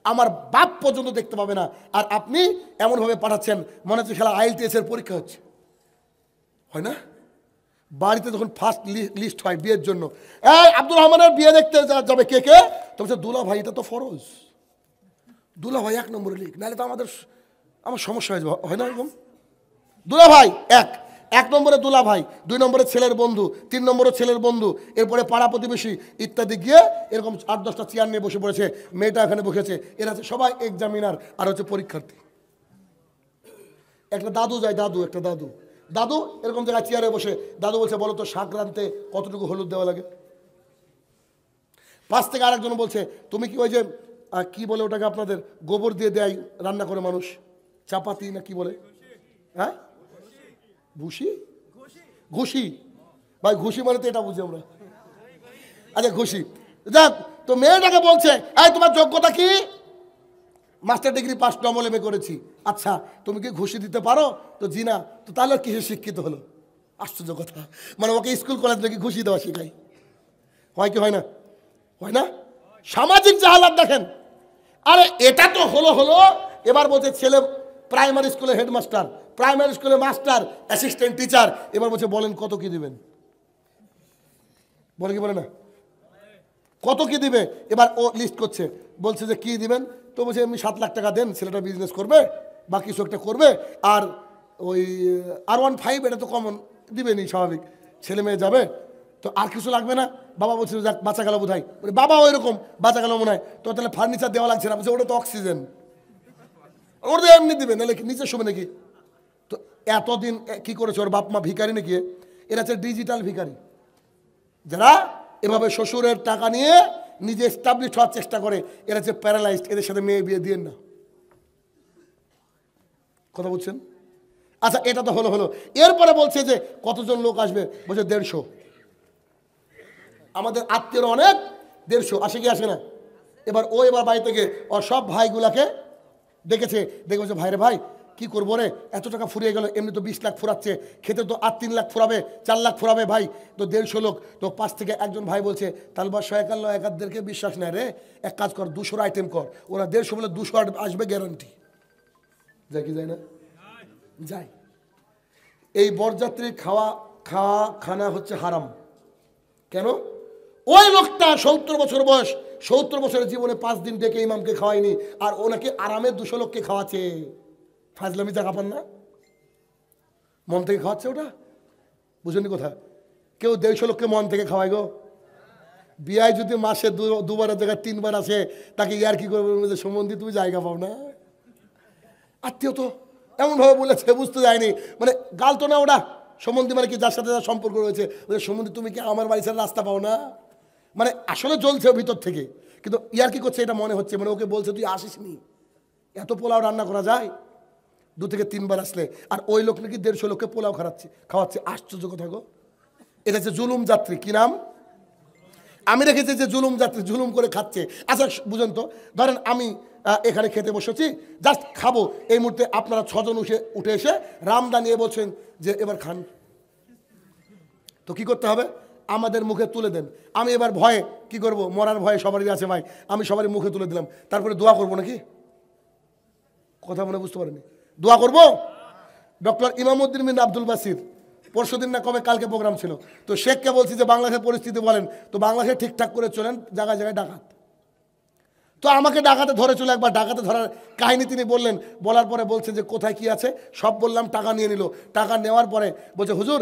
আমার বাপ পর্যন্ত দেখতে পাবে না। আর আপনি এমনভাবে পাঠাচ্ছেন মনে হচ্ছে খেলা IELTS এর পরীক্ষা হচ্ছে, হয় না? বাড়িতে যখন ফার্স্ট লিস্ট হয় বিয়ের জন্য, এই আব্দুর রহমানের বিয়ে দেখতে যাবে কে কে? তো বলছে দুলা ভাই, এটা তো ফরজ, দুলা ভাই 1 নম্বরে লিখ, নাহলে তো আমার সমস্যা হয়ে যাবে, হয় না এরকম? দুলা ভাই এক নম্বরে দুলা ভাই, 2 নম্বরে ছেলের বন্ধু, 3 নম্বরে ছেলের বন্ধু, এরপরে পাড়া প্রতিবেশী ইত্যাদি গিয়ে এরকম 8-10টা চেয়ার নিয়ে বসে পড়েছে, মেয়েটা এখানে বসেছে, এরা হচ্ছে সবাই এক্সামিনার আর হচ্ছে পরীক্ষার্থী। একটা দাদু যায়, একটা দাদু এরকম জায়গায় চেয়ারে বসে, দাদু বলছে বলো তো শাক রাঁধতে কতটুকু হলুদ দেওয়া লাগে? পাশ থেকে আরেকজন বলছে তুমি কি ওই যে কি বলে ওটাকে আপনাদের গোবর দিয়ে দেয় রান্না করে মানুষ, চাপাতি না কি বলে, হ্যাঁ ঘুষি ভাই, ঘুষি মানে তো এটা বুঝি আমরা। আচ্ছা ঘুষি, যাক। তো মেয়েটাকে বলছে এই তোমার যোগ্যতা কি? Master degree pass double MA করেছি। আচ্ছা তুমি কি ঘুষি দিতে পারো? তো জি না। তো তাহলে কিসে শিক্ষিত হলো? আশ্চর্য কথা, মানে ওকে স্কুল কলেজ থেকে ঘুষি দেওয়া শেখায়, হয় কি হয় না? হয় না? সামাজিক জাহালাত দেখেন। আরে এটা তো হলো, এবার বলছে ছেলে প্রাইমারি স্কুলের হেডমাস্টার, প্রাইমারি স্কুলে মাস্টার, অ্যাসিস্ট্যান্ট টিচার। এবার বলছে বলেন কত কি দিবেন, বলে কি বলে না, কত কি দিবে? এবার ও লিস্ট করছে, বলছে যে কি দিবেন, তো বলছে এমনি 7 লাখ টাকা দেন, ছেলেটা বিজনেস করবে বা কিছু একটা করবে, আর ওই R15 এটা তো কমন দিবেনই, স্বাভাবিক, ছেলে মেয়ে যাবে, তো আর কিছু লাগবে না। বাবা বলছিল যাক বাঁচা গেল বোধ হয়, বাবা ওই রকম বাঁচা গেল মনে হয়, তো তাহলে ফার্নিচার দেওয়া লাগছে না, বলছে ওটা তো অক্সিজেন, ওটা এমনি দিবে, নাহলে নিচে শোবে নাকি। তো এতদিন কি করেছে, ওর বাপ মা ভিখারি নাকি, এরা হচ্ছে ডিজিটাল ভিখারি, যারা এভাবে শ্বশুরের টাকা নিয়ে নিজে এস্টাবলিশ হওয়ার চেষ্টা করে, এরা হচ্ছে প্যারালাইজড, এদের সাথে মেয়ে বিয়ে দিয়েন না। কথা বলছেন? আচ্ছা এটা তো হলো। এরপরে বলছে যে কতজন লোক আসবে, বলছে 150। আমাদের আত্মীয়রা অনেক, 150 আসে কি আসে না? এবার বাড়ি থেকে ওর সব ভাইগুলাকে দেখেছে, দেখে বলছে ভাইরে ভাই কি করবো রে, এত টাকা ফুরিয়ে গেল, এমনি তো 20 লাখ ফুরাচ্ছে, খেতে তো আর 3 লাখ ফুরাবে, 4 লাখ ফুরাবে ভাই, তো 150 লোক, তো পাশ থেকে একজন ভাই বলছে তালবা শয়কাল্লা একাদেরকে বিশ্বাস নেয় রে, এক কাজ কর 200 আইটেম কর, ওরা 150 বলে 200 আসবে গ্যারান্টি। যায় কি যায় না? যায়। এই বরযাত্রীর খানা হচ্ছে হারাম। কেন? ওই লোকটা 70 বছর বয়স, 70 বছরের জীবনে 5 দিন ডেকে ইমামকে খাওয়ায়নি, আর ওনাকে আরামে 200 লোককে খাওয়াচ্ছে। ফাজলামি জায়গা পান না, মন থেকে খাওয়াচ্ছে ওটা, বুঝেনি কোথা? কেউ 150 লোককে মন থেকে খাওয়াই গো। বিয়ায় যদি মাসে দুবারের জায়গায় 3 বার আসে, তাকে ইয়ার কি করবে, সম্বন্ধী তুমি জায়গা পাও না, আত্মীয় তো এমনভাবে বলেছে বুঝতে যায়নি, মানে গাল তো না ওটা, সম্বন্ধী মানে কি যার সাথে যার সম্পর্ক রয়েছে, সম্বন্ধী তুমি কি আমার বাড়ির সাথে রাস্তা পাও না, মানে আসলে জ্বলছে ভিতর থেকে, কিন্তু ইয়ার কি করছে এটা মনে হচ্ছে, মানে ওকে বলছে তুই আসিস নি, এত পোলাও রান্না করা যায় 2 থেকে 3 বার আসলে, আর ওই লোক নাকি 150 লোককে পোলাও খাওয়াচ্ছে। আশ্চর্য কথা গো, এটা হচ্ছে জুলুম যাত্রী। কি নাম? আমি রেখেছি যে জুলুম যাত্রী, জুলুম করে খাচ্ছে। আচ্ছা বুঝুন তো, ধরেন আমি এখানে খেতে বসেছি, জাস্ট খাবো, এই মুহূর্তে আপনারা 6 জন উঠে এসে রামদা নিয়ে বলছেন যে এবার খান, তো কি করতে হবে? আমাদের মুখে তুলে দেন। আমি এবার ভয়ে কি করব, মরার ভয়ে সবারই আছে ভাই, আমি সবারই মুখে তুলে দিলাম, তারপরে দোয়া করবো নাকি? কথা মনে বুঝতে পারেনি? দোয়া করব। ডক্টর ইমামউদ্দিন বিন আব্দুল বাসির পরশুদিন না কবে, কালকে প্রোগ্রাম ছিল, তো শেখকে বলছি যে বাংলাদেশের পরিস্থিতি বলেন, তো বাংলাদেশে ঠিকঠাক করে চলেন, জায়গায় জায়গায় ডাকাত, তো আমাকে ডাকাতে ধরেছিল একবার, ডাকাতে ধরার কাহিনী তিনি বললেন, বলার পরে বলছে যে কোথায় কি আছে সব বললাম, টাকা নিয়ে নিল, টাকা নেওয়ার পরে বলছে হুজুর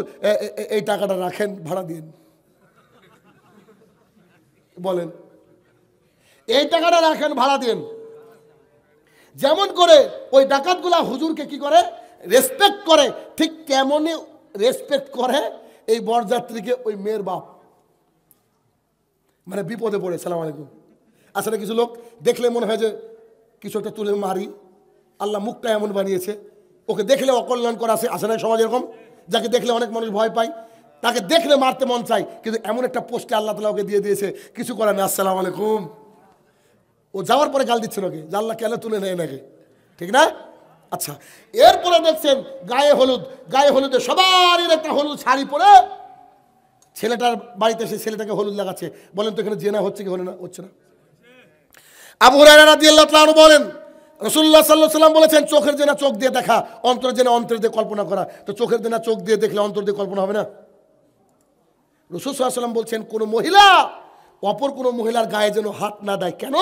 এই টাকাটা রাখেন, ভাড়া দিন। বলেন এই টাকাটা রাখেন, ভাড়া দিন। যেমন করে ওই ডাকাতগুলা হুজুরকে কি করে, রেসপেক্ট করে, ঠিক তেমনই রেসপেক্ট করে এই বরযাত্রীকে ওই মেয়ের বাপ, মানে বিপদে পড়ে সালাম আলাইকুম আসলে কিছু লোক দেখলে মনে হয় যে কিছু একটা তুলে মারি, আল্লাহ মুখটা এমন বানিয়েছে, ওকে দেখলে অকল্যাণ করা আছে না সমাজ এরকম, যাকে দেখলে অনেক মানুষ ভয় পায়, তাকে দেখলে মারতে মন চায়, কিন্তু এমন একটা পোস্টে আল্লাহ তাআলা ওকে দিয়ে দিয়েছে, কিছু করে না, আসসালামু আলাইকুম, ও যাওয়ার পরে গাল দিচ্ছিল ওকে, যে আল্লাহ কেন তুলে নেয় নাকি, ঠিক না? আচ্ছা এরপরে দেখছেন গায়ে হলুদে সবারই একটা হলুদ শাড়ি পরে ছেলেটার বাড়িতে এসে ছেলেটাকে হলুদ লাগাচ্ছে। বলেন তো এখানে জেনা হচ্ছে কি হচ্ছে না? আবু হুরায়রা রাদিয়াল্লাহু তাআলা বলেন রাসূলুল্লাহ সাল্লাল্লাহু আলাইহি ওয়াসাল্লাম বলেছেন চোখের জেনা চোখ দিয়ে দেখা, অন্তরের জেনা অন্তর দিয়ে কল্পনা করা, তো চোখের জেনা চোখ দিয়ে দেখলে অন্তর দিয়ে কল্পনা হবে না? রাসূল সাল্লাল্লাহু আলাইহি ওয়াসাল্লাম বলছেন কোন মহিলা অপর কোনো মহিলার গায়ে যেন হাত না দেয়। কেন?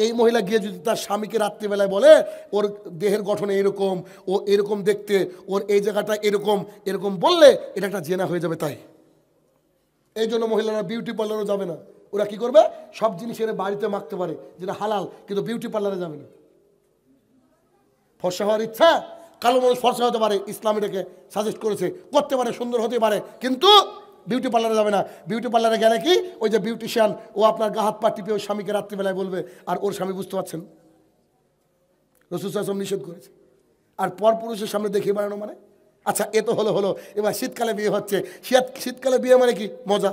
এই মহিলা গিয়ে যদি তার স্বামীকে রাত্রিবেলায় বলে ওর দেহের গঠনে এরকম, ও এরকম দেখতে, ওর এই জায়গাটা এরকম এরকম বললে এটা একটা জেনা হয়ে যাবে। তাই এই জন্য মহিলারা বিউটি পার্লারও যাবে না। ওরা কি করবে, সব জিনিস এনে বাড়িতে মাখতে পারে যেটা হালাল, কিন্তু বিউটি পার্লারে যাবে না। ফর্সা হওয়ার ইচ্ছা, কালো মানুষ ফর্সা হতে পারে, ইসলাম এটাকে সাজেস্ট করেছে, করতে পারে, সুন্দর হতে পারে, কিন্তু বিউটি পার্লারে যাবে না। বিউটি পার্লারে গেলে কি, ওই যে বিউটিশিয়ান ও আপনার গা হাত পা টিপে ওর স্বামীকে রাত্রিবেলায় বলবে, আর ওর স্বামী বুঝতে পারছেন রাসূল সাল্লাল্লাহু আলাইহি ওয়াসাল্লাম নিষেধ করেছে। আর পর পুরুষের সামনে দেখিয়ে বানানো মানে, আচ্ছা এ তো হলো। এবার শীতকালে বিয়ে হচ্ছে, শীতকালে বিয়ে মানে কি মজা,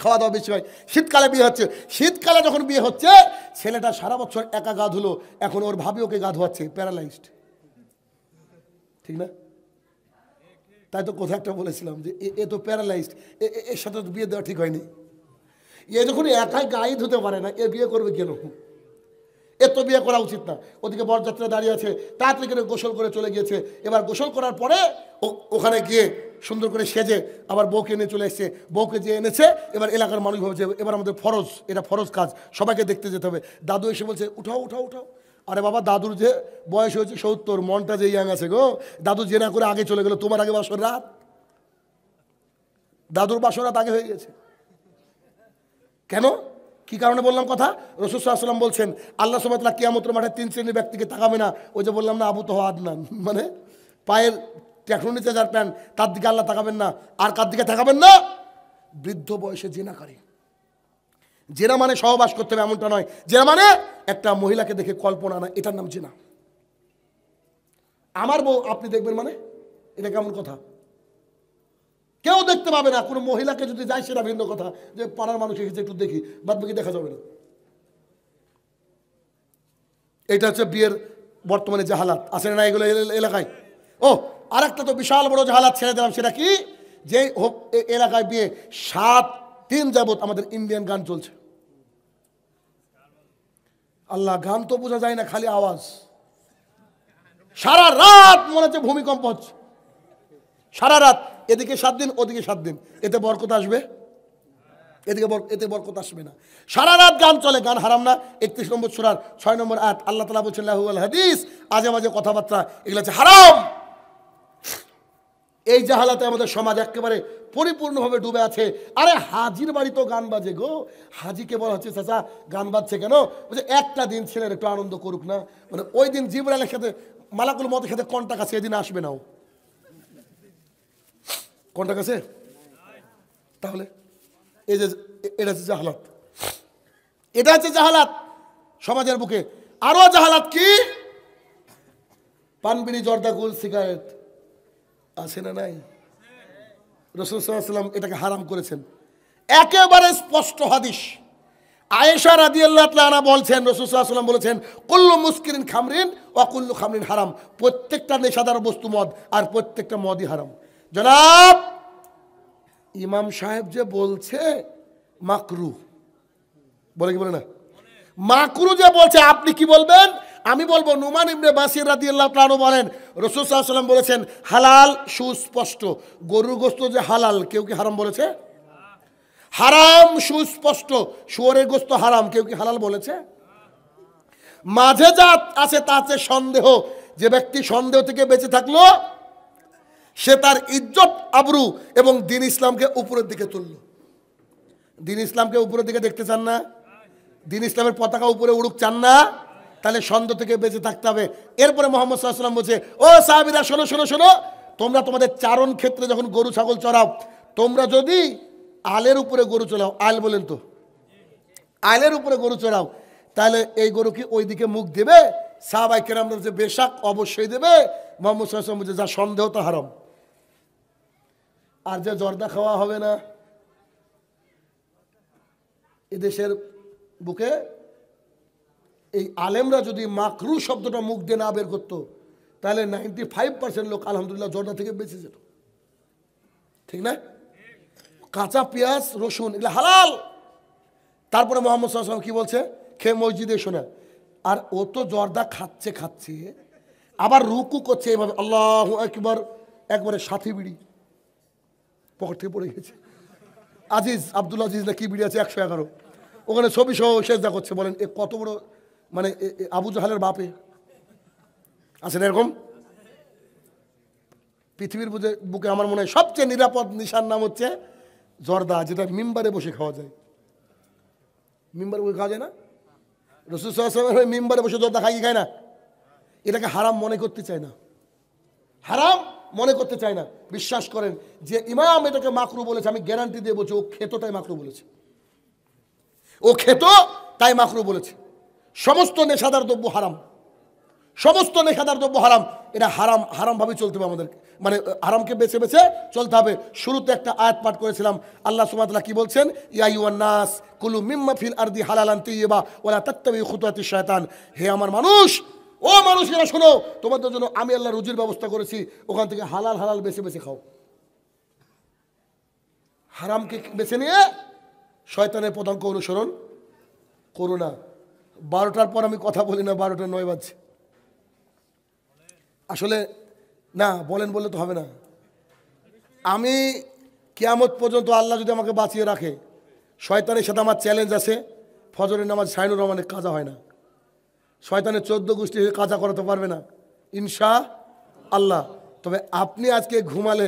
খাওয়া দাওয়া বেশি হয়। শীতকালে বিয়ে হচ্ছে, শীতকালে যখন বিয়ে হচ্ছে ছেলেটা সারা বছর একা গা ধুলো, এখন ওর ভাবি ওকে গা ধোয়াচ্ছে, প্যারালাইজড, ঠিক না? তাই তো কোথাও একটা বলেছিলাম যে এ তো প্যারালাইজড, এর সাথে তো বিয়ে দেওয়া ঠিক হয়নি। এ যখন একাই গায়ে ধুতে পারে না, এ বিয়ে করবে কেন? এত বিয়ে করা উচিত না। ওদিকে বরযাত্রীরা দাঁড়িয়ে আছে, তাড়াতাড়ি করে গোসল করে চলে গিয়েছে। এবার গোসল করার পরে ওখানে গিয়ে সুন্দর করে সেজে আবার বউকে নিয়ে চলে এসেছে। বউকে যে এনেছে, এবার এলাকার মানুষ ভাবছে এবার আমাদের ফরজ, এটা ফরজ কাজ, সবাইকে দেখতে যেতে হবে। দাদু এসে বলছে উঠাও উঠাও উঠাও। আরে বাবা, দাদুর যে বয়স হয়েছে 70, মনটা যে ইয়াং আছে গো। দাদু জেনা করে আগে চলে গেল, তোমার আগে বাসর রাত। দাদুর বাসর রাত আগে হয়ে গেছে কেন? কি কারণে বললাম কথা? রাসূল সাল্লাল্লাহু আলাইহি ওয়াসাল্লাম বলছেন আল্লাহ সুবহানাহু ওয়া তাআলা কিয়ামতের মাঠে 3 শ্রেণীর ব্যক্তিকে তাকাবে না। ওই যে বললাম না, আবু তোহা আদনান, মানে পায়ের টেকনোনিতে যার প্যান্ট, তার দিকে আল্লাহ তাকাবেন না। আর কার দিকে তাকাবেন না? বৃদ্ধ বয়সে জিনাকারী। জেনা মানে সহবাস করতে হবে এমনটা নয়, জেনা মানে একটা মহিলাকে দেখে কল্পনা না, এটার নাম জেনা। আমার বউ আপনি দেখবেন মানে এটা কেমন কথা? কেউ দেখতে পাবে না। কোনো মহিলাকে যদি যায় সেটা ভিন্ন কথা, যে পাড়ার মানুষ এসেছে একটু দেখি, বাদ বাকি দেখা যাবে না। এটা হচ্ছে বিয়ের বর্তমানে জাহালাত আছে না এগুলো এলাকায়। ও আর একটা তো বিশাল বড় জাহালাত ছেড়ে দিলাম, সেটা কি? যে এলাকায় বিয়ে 7 দিন যাবত আমাদের ইন্ডিয়ান গান চলছে। আল্লাহ, গান তো বোঝা যায় না, খালি আওয়াজ। সারা রাত মনে হচ্ছে ভূমিকম্প হচ্ছে, সারা রাত। এদিকে 7 দিন, ওদিকে 7 দিন। এতে বরকত আসবে? এতে বরকত আসবে না। সারা রাত গান চলে। গান হারাম না? 31 নম্বর সূরার 6 নম্বর আয়াত আল্লাহ তাআলা বলছেন লাহু ওয়াল হাদিস, আজে বাজে কথাবার্তা, এগুলো হচ্ছে হারাম। এই জাহালাতে আমাদের সমাজ একেবারে পরিপূর্ণভাবে ডুবে আছে। আরে হাজির বাড়ি তো গান বাজে গো। হাজিকে বলা হচ্ছে চাচা গান বাজছে কেন? বলছে একটা দিন ছেলের একটু আনন্দ করুক না। মানে ওই দিন জিবরাইলের সাথে মালাকুল মতের সাথে কন্টাক্ট আছে, এদিন আসবে না। ও কন্টাক্ট আছে? তাহলে এই যে এটা হচ্ছে জাহালাত, এটা হচ্ছে জাহালাত সমাজের বুকে। আরো জাহালাত কি? পানবিড়ি, জর্দা, গুল, সিগারেট আছে না নাই? রাসূল সাল্লাল্লাহু আলাইহি ওয়াসাল্লাম এটাকে হারাম করেছেন, একেবারে স্পষ্ট হাদিস। আয়েশা রাদিয়াল্লাহু তাআলা আনহা বলছেন রাসূল সাল্লাল্লাহু আলাইহি ওয়াসাল্লাম বলেছেন কুল্লু মুসকিরিন খামরিন ওয়া কুল্লু খামরিন হারাম। প্রত্যেকটা নেশাদার বস্তু মদ, আর প্রত্যেকটা মদই হারাম। জনাব ইমাম সাহেব যে বলছে মাকরু, বলে কি বলে না? মাকরু যে বলছে, আপনি কি বলবেন? আমি বলবো নুমান ইবনে বাসির রাদিয়াল্লাহু তাআলা বলেন রাসূল সাল্লাল্লাহু আলাইহি ওয়াসাল্লাম বলেছেন হালাল সুস্পষ্ট। গরুর গোশত যে হালাল, কেউ কি হারাম বলেছে? হারাম সুস্পষ্ট। শুয়োরের গোশত হারাম, কেউ কি হালাল বলেছে? মাঝে যা আছে তা আছে সন্দেহ। যে ব্যক্তি সন্দেহ থেকে বেঁচে থাকলো, সে তার ইজ্জত, আবরু এবং দ্বীন ইসলামকে উপরের দিকে তুলল। দ্বীন ইসলামকে উপরের দিকে দেখতে চান না? দ্বীন ইসলামের পতাকা উপরে উড়ুক চান না? তাহলে সন্দেহ থেকে বেঁচে থাকতে হবে। এরপরে মুহাম্মদ সাল্লাল্লাহু আলাইহি ওয়াসাল্লাম বলছে, ও সাহাবীরা শোনো শোনো শোনো, তোমরা তোমাদের চারণ ক্ষেত্রে যখন গরু ছাগল চড়াও, তোমরা যদি আলের উপরে গরু চড়াও, আল বলেন তো, আলের উপরে গরু চড়াও, তাহলে এই গরু কি ওই দিকে মুখ দেবে? সাহাবায়ে কেরামরা বলছে বেশক অবশ্যই দেবে। মুহাম্মদ সাল্লাল্লাহু আলাইহি ওয়াসাল্লাম বলছে যা সন্দেহ তো হারাম। আর যে জর্দা খাওয়া হবে না, এদেশের বুকে এই আলেমরা যদি মাকরু শব্দটা মুখ দিয়ে না বের করতো, তাহলে 95% লোক আলহামদুলিল্লাহ জর্দা থেকে বেঁচে যেত। ঠিক না? কাঁচা পেঁয়াজ, রসুন এগুলো হালাল। তারপরে মুহাম্মদ সাল্লাল্লাহু আলাইহি ওয়াসাল্লাম কি বলছে? খেয়ে মসজিদে শোনা। আর ও তো জর্দা খাচ্ছে খাচ্ছে, আবার রুকু করছে এইভাবে আল্লাহু আকবার, একবারে সাথী বিড়ি পকেট থেকে পড়ে গেছে। আজিজ, আব্দুল আজিজ না কি বিড়ি আছে 111, ওখানে ছবি সহ সেজদা করছে। বলেন এ কত বড়, মানে আবু জাহালের বাপে আছেন এরকম? পৃথিবীর বুকে আমার মনে হয় সবচেয়ে নিরাপদ নিশার নাম হচ্ছে জর্দা, যেটা মিম্বারে বসে খাওয়া যায়। মিম্বারে বসে খাওয়া যায় না? রাসূল সাল্লাল্লাহু আলাইহি ওয়াসাল্লাম মিম্বারে বসে জর্দা খাই কি খায় না? এটাকে হারাম মনে করতে চায় না, হারাম মনে করতে চায় না। বিশ্বাস করেন যে ইমাম এটাকে মাকরু বলেছে, আমি গ্যারান্টি দিয়ে বলছি ও খেতো তাই মাকরু বলেছে। ও খেত তাই মাকরু বলেছে। সমস্ত নেশাদার দ্রব্য হারাম, সমস্ত নেশাদার দ্রব্য হারাম। এটা হারাম, হারামভাবে চলতে হবে আমাদের, মানে হারামকে বেছে বেছে চলতে হবে। শুরুতে একটা আয়াত পাঠ করেছিলাম, আল্লাহ সুবহানাহু ওয়া তাআলা কি বলছেন? ইয়া আইয়ুহান নাস কুলু মিম্মা ফিল আরদি হালালান তাইয়্যিবা ওয়া লা তাত্তাবিউ খুতুওয়াতিশ শায়তান। হে আমার মানুষ, ও মানুষেরা শোনো, তোমাদের জন্য আমি আল্লাহ রুজির ব্যবস্থা করেছি, ওখান থেকে হালাল হালাল বেছে বেছে খাও। হারামকে বেছে নিয়ে শয়তানের পদাঙ্ক অনুসরণ করো না। 12টার পর আমি কথা বলি না, 12টা 9 বাজছে। আসলে না বলেন বললে তো হবে না। আমি কিয়ামত পর্যন্ত আল্লাহ যদি আমাকে বাঁচিয়ে রাখে, শয়তানের সাথে আমার চ্যালেঞ্জ আছে, ফজরের নামাজ শাইনুর রহমানের কাজা হয় না, শয়তানের 14 গোষ্ঠী কাজা করাতে পারবে না ইনশা আল্লাহ। তবে আপনি আজকে ঘুমালে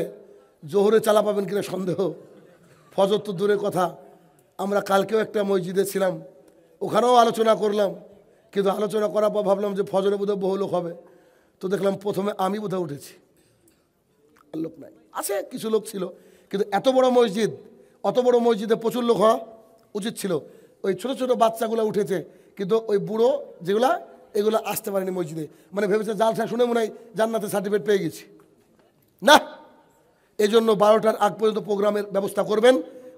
জোহরে চালা পাবেন কিনা সন্দেহ, ফজর তো দূরের কথা। আমরা কালকেও একটা মসজিদে ছিলাম, ওখানেও আলোচনা করলাম, কিন্তু আলোচনা করার পর ভাবলাম যে ফজরে বোধহয় বহু লোক হবে, তো দেখলাম প্রথমে আমি বোধহয় উঠেছি, আর লোক নাই, আছে কিছু লোক ছিল, কিন্তু এত বড় মসজিদ, অত বড় মসজিদে প্রচুর লোক হওয়া উচিত ছিল। ওই ছোট ছোট বাচ্চাগুলো উঠেছে, কিন্তু ওই বুড়ো যেগুলা এগুলো আসতে পারেনি মসজিদে, মানে ভেবেছে জালসা শুনে মনে হয় জান্নাতে সার্টিফিকেট পেয়ে গেছি। না, এই জন্য 12টার আগ পর্যন্ত প্রোগ্রামের ব্যবস্থা করবেন,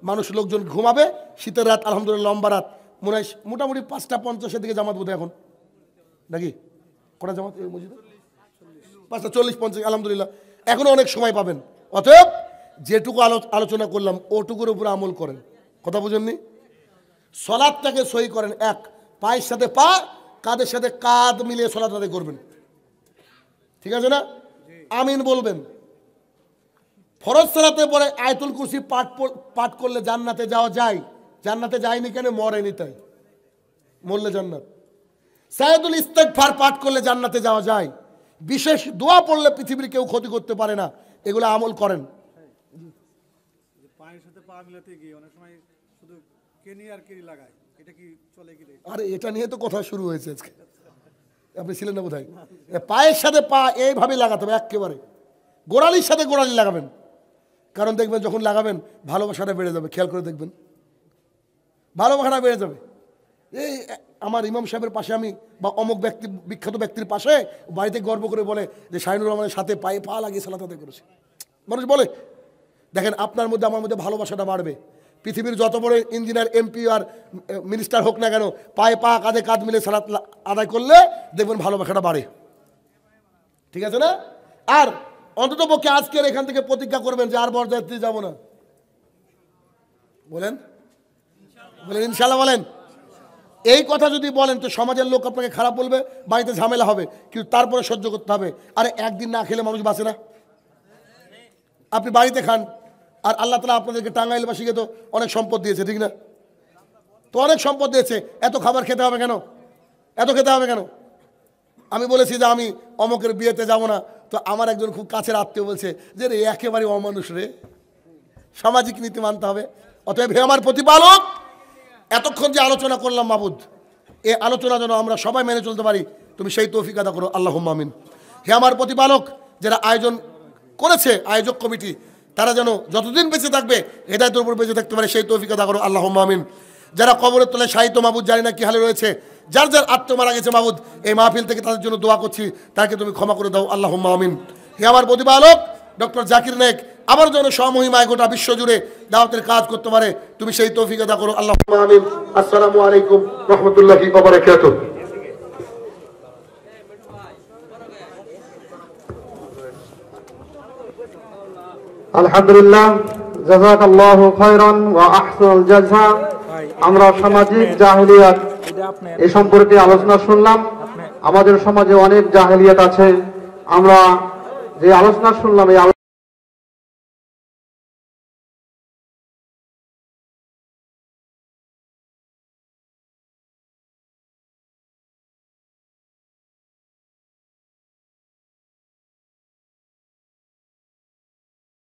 মানুষ লোকজন ঘুমাবে। শীতের রাত আলহামদুলিল্লাহ লম্বা রাত, মনে হয় মোটামুটি 5টা 50-এর দিকে জামাত বোধ এখন নাকি, কটা জামাত এই মসজিদে? 5টা 40-50 আলহামদুলিল্লাহ, এখনো অনেক সময় পাবেন। অতএব যেটুকু আলোচনা করলাম ওটুকুর উপরে আমল করেন, কথা বুঝেননি? সলাদটাকে সহি করেন, এক পায়ের সাথে পা, কাঁধের সাথে কাঁধ মিলিয়ে সলাত আদায় করবেন, ঠিক আছে না? আমিন বলবেন। ফরজ সালাতে পরে আয়াতুল কুরসি পাঠ করলে জান্নাতে যাওয়া যায়। জান্নাতে যায়নি কেন? মরেনি তাই, মরলে জান্নাত। সাইয়দুল ইস্তেগফার পাঠ করলে জান্নাতে যাওয়া যায়। বিশেষ দোয়া পড়লে পৃথিবীর কেউ ক্ষতি করতে পারে না, এগুলো আমল করেন। পায়ের সাথে পা মিলাতে গিয়ে অনেক সময় শুধু কেনি আর কেনি লাগায়, এটা কি চলে কি? আরে এটা নিয়ে তো কথা শুরু হয়েছে আজকে, আপনি ছিলেন না বোধহয়। পায়ের সাথে পা এইভাবে লাগাতে হবে, একেবারে গোড়ালির সাথে গোড়ালি লাগাবেন, কারণ দেখবেন যখন লাগাবেন ভালোবাসাটা বেড়ে যাবে, খেয়াল করে দেখবেন ভালোবাসাটা বেড়ে যাবে। এই আমার ইমাম সাহেবের পাশে আমি বা অমুক ব্যক্তি, বিখ্যাত ব্যক্তির পাশে বাড়িতে গর্ব করে বলে যে শাইনুর রহমানের সাথে পায়ে পা লাগিয়ে সালাত আদায় করেছে, মানুষ বলে। দেখেন আপনার মধ্যে আমার মধ্যে ভালোবাসাটা বাড়বে। পৃথিবীর যত বড় ইঞ্জিনিয়ার, এমপি আর মিনিস্টার হোক না কেন, পায়ে পা কাঁধে কাঁধ মিলে সালাত আদায় করলে দেখবেন ভালোবাসাটা বাড়ে, ঠিক আছে না? আর অন্তত পক্ষে আজকের এখান থেকে প্রতিজ্ঞা করবেন যে আর বরযাত্রী যাব না, বলেন বলেন ইনশাল্লাহ বলেন। এই কথা যদি বলেন তো সমাজের লোক আপনাকে খারাপ বলবে, বাড়িতে ঝামেলা হবে, কিন্তু তারপরে সহ্য করতে হবে। আরে একদিন না খেলে মানুষ বাঁচে না। আপনি বাড়িতে খান, আর আল্লাহ তাআলা আপনাদেরকে টাঙ্গাইলবাসীকে তো অনেক সম্পদ দিয়েছে, ঠিক না? তো অনেক সম্পদ দিয়েছে, এত খাবার খেতে হবে কেন? এত খেতে হবে কেন? আমি বলেছি যে আমি অমকের বিয়েতে যাব না, তো আমার একজন খুব কাছের আত্মীয় বলছে যে রে একেবারে অমানুষ রে, সামাজিক নীতি মানতে হবে। অতএব হে আমার প্রতিপালক, এতক্ষণ যে আলোচনা করলাম মাবুদ, এই আলোচনা যেন আমরা সবাই মেনে চলতে পারি, তুমি সেই তৌফিক আদা করো, আল্লাহুম্মা আমিন। হে আমার প্রতিপালক, যারা আয়োজন করেছে, আয়োজক কমিটি, তারা যেন যতদিন বেঁচে থাকবে হেদায়েতের উপর বেঁচে থাকতে পারে, সেই তৌফিক আদা করো, আল্লাহুম্মা আমিন। যারা কবরের তলায় শায়িত মাবুদ, জানি না কি হালে রয়েছে, যার যার আত্মা মারা গেছে মাবুদ, এই মাহফিল থেকে তাদের জন্য দোয়া করছি, তাকে তুমি ক্ষমা করে দাও, আল্লাহুম্মা আমিন। হে আমার প্রতিপালক, ডক্টর জাকির নায়েক আবার যেন স্বমহিমায় গোটা বিশ্ব জুড়ে দাওয়াতের কাজ করতে পারে, তুমি সেই তৌফিক আদা করো, আল্লাহুম্মা আমিন। আসসালামু আলাইকুম রাহমাতুল্লাহি ওয়া বারাকাতুহু। আলহামদুলিল্লাহ, জাযাকাল্লাহু খায়রান ওয়া আহসানাল জাযা। আমরা সামাজিক জাহেলিয়াত এই সম্পর্কে আলোচনা শুনলাম। আমাদের সমাজে অনেক জাহেলিয়াত আছে, আমরা যে আলোচনা শুনলাম এই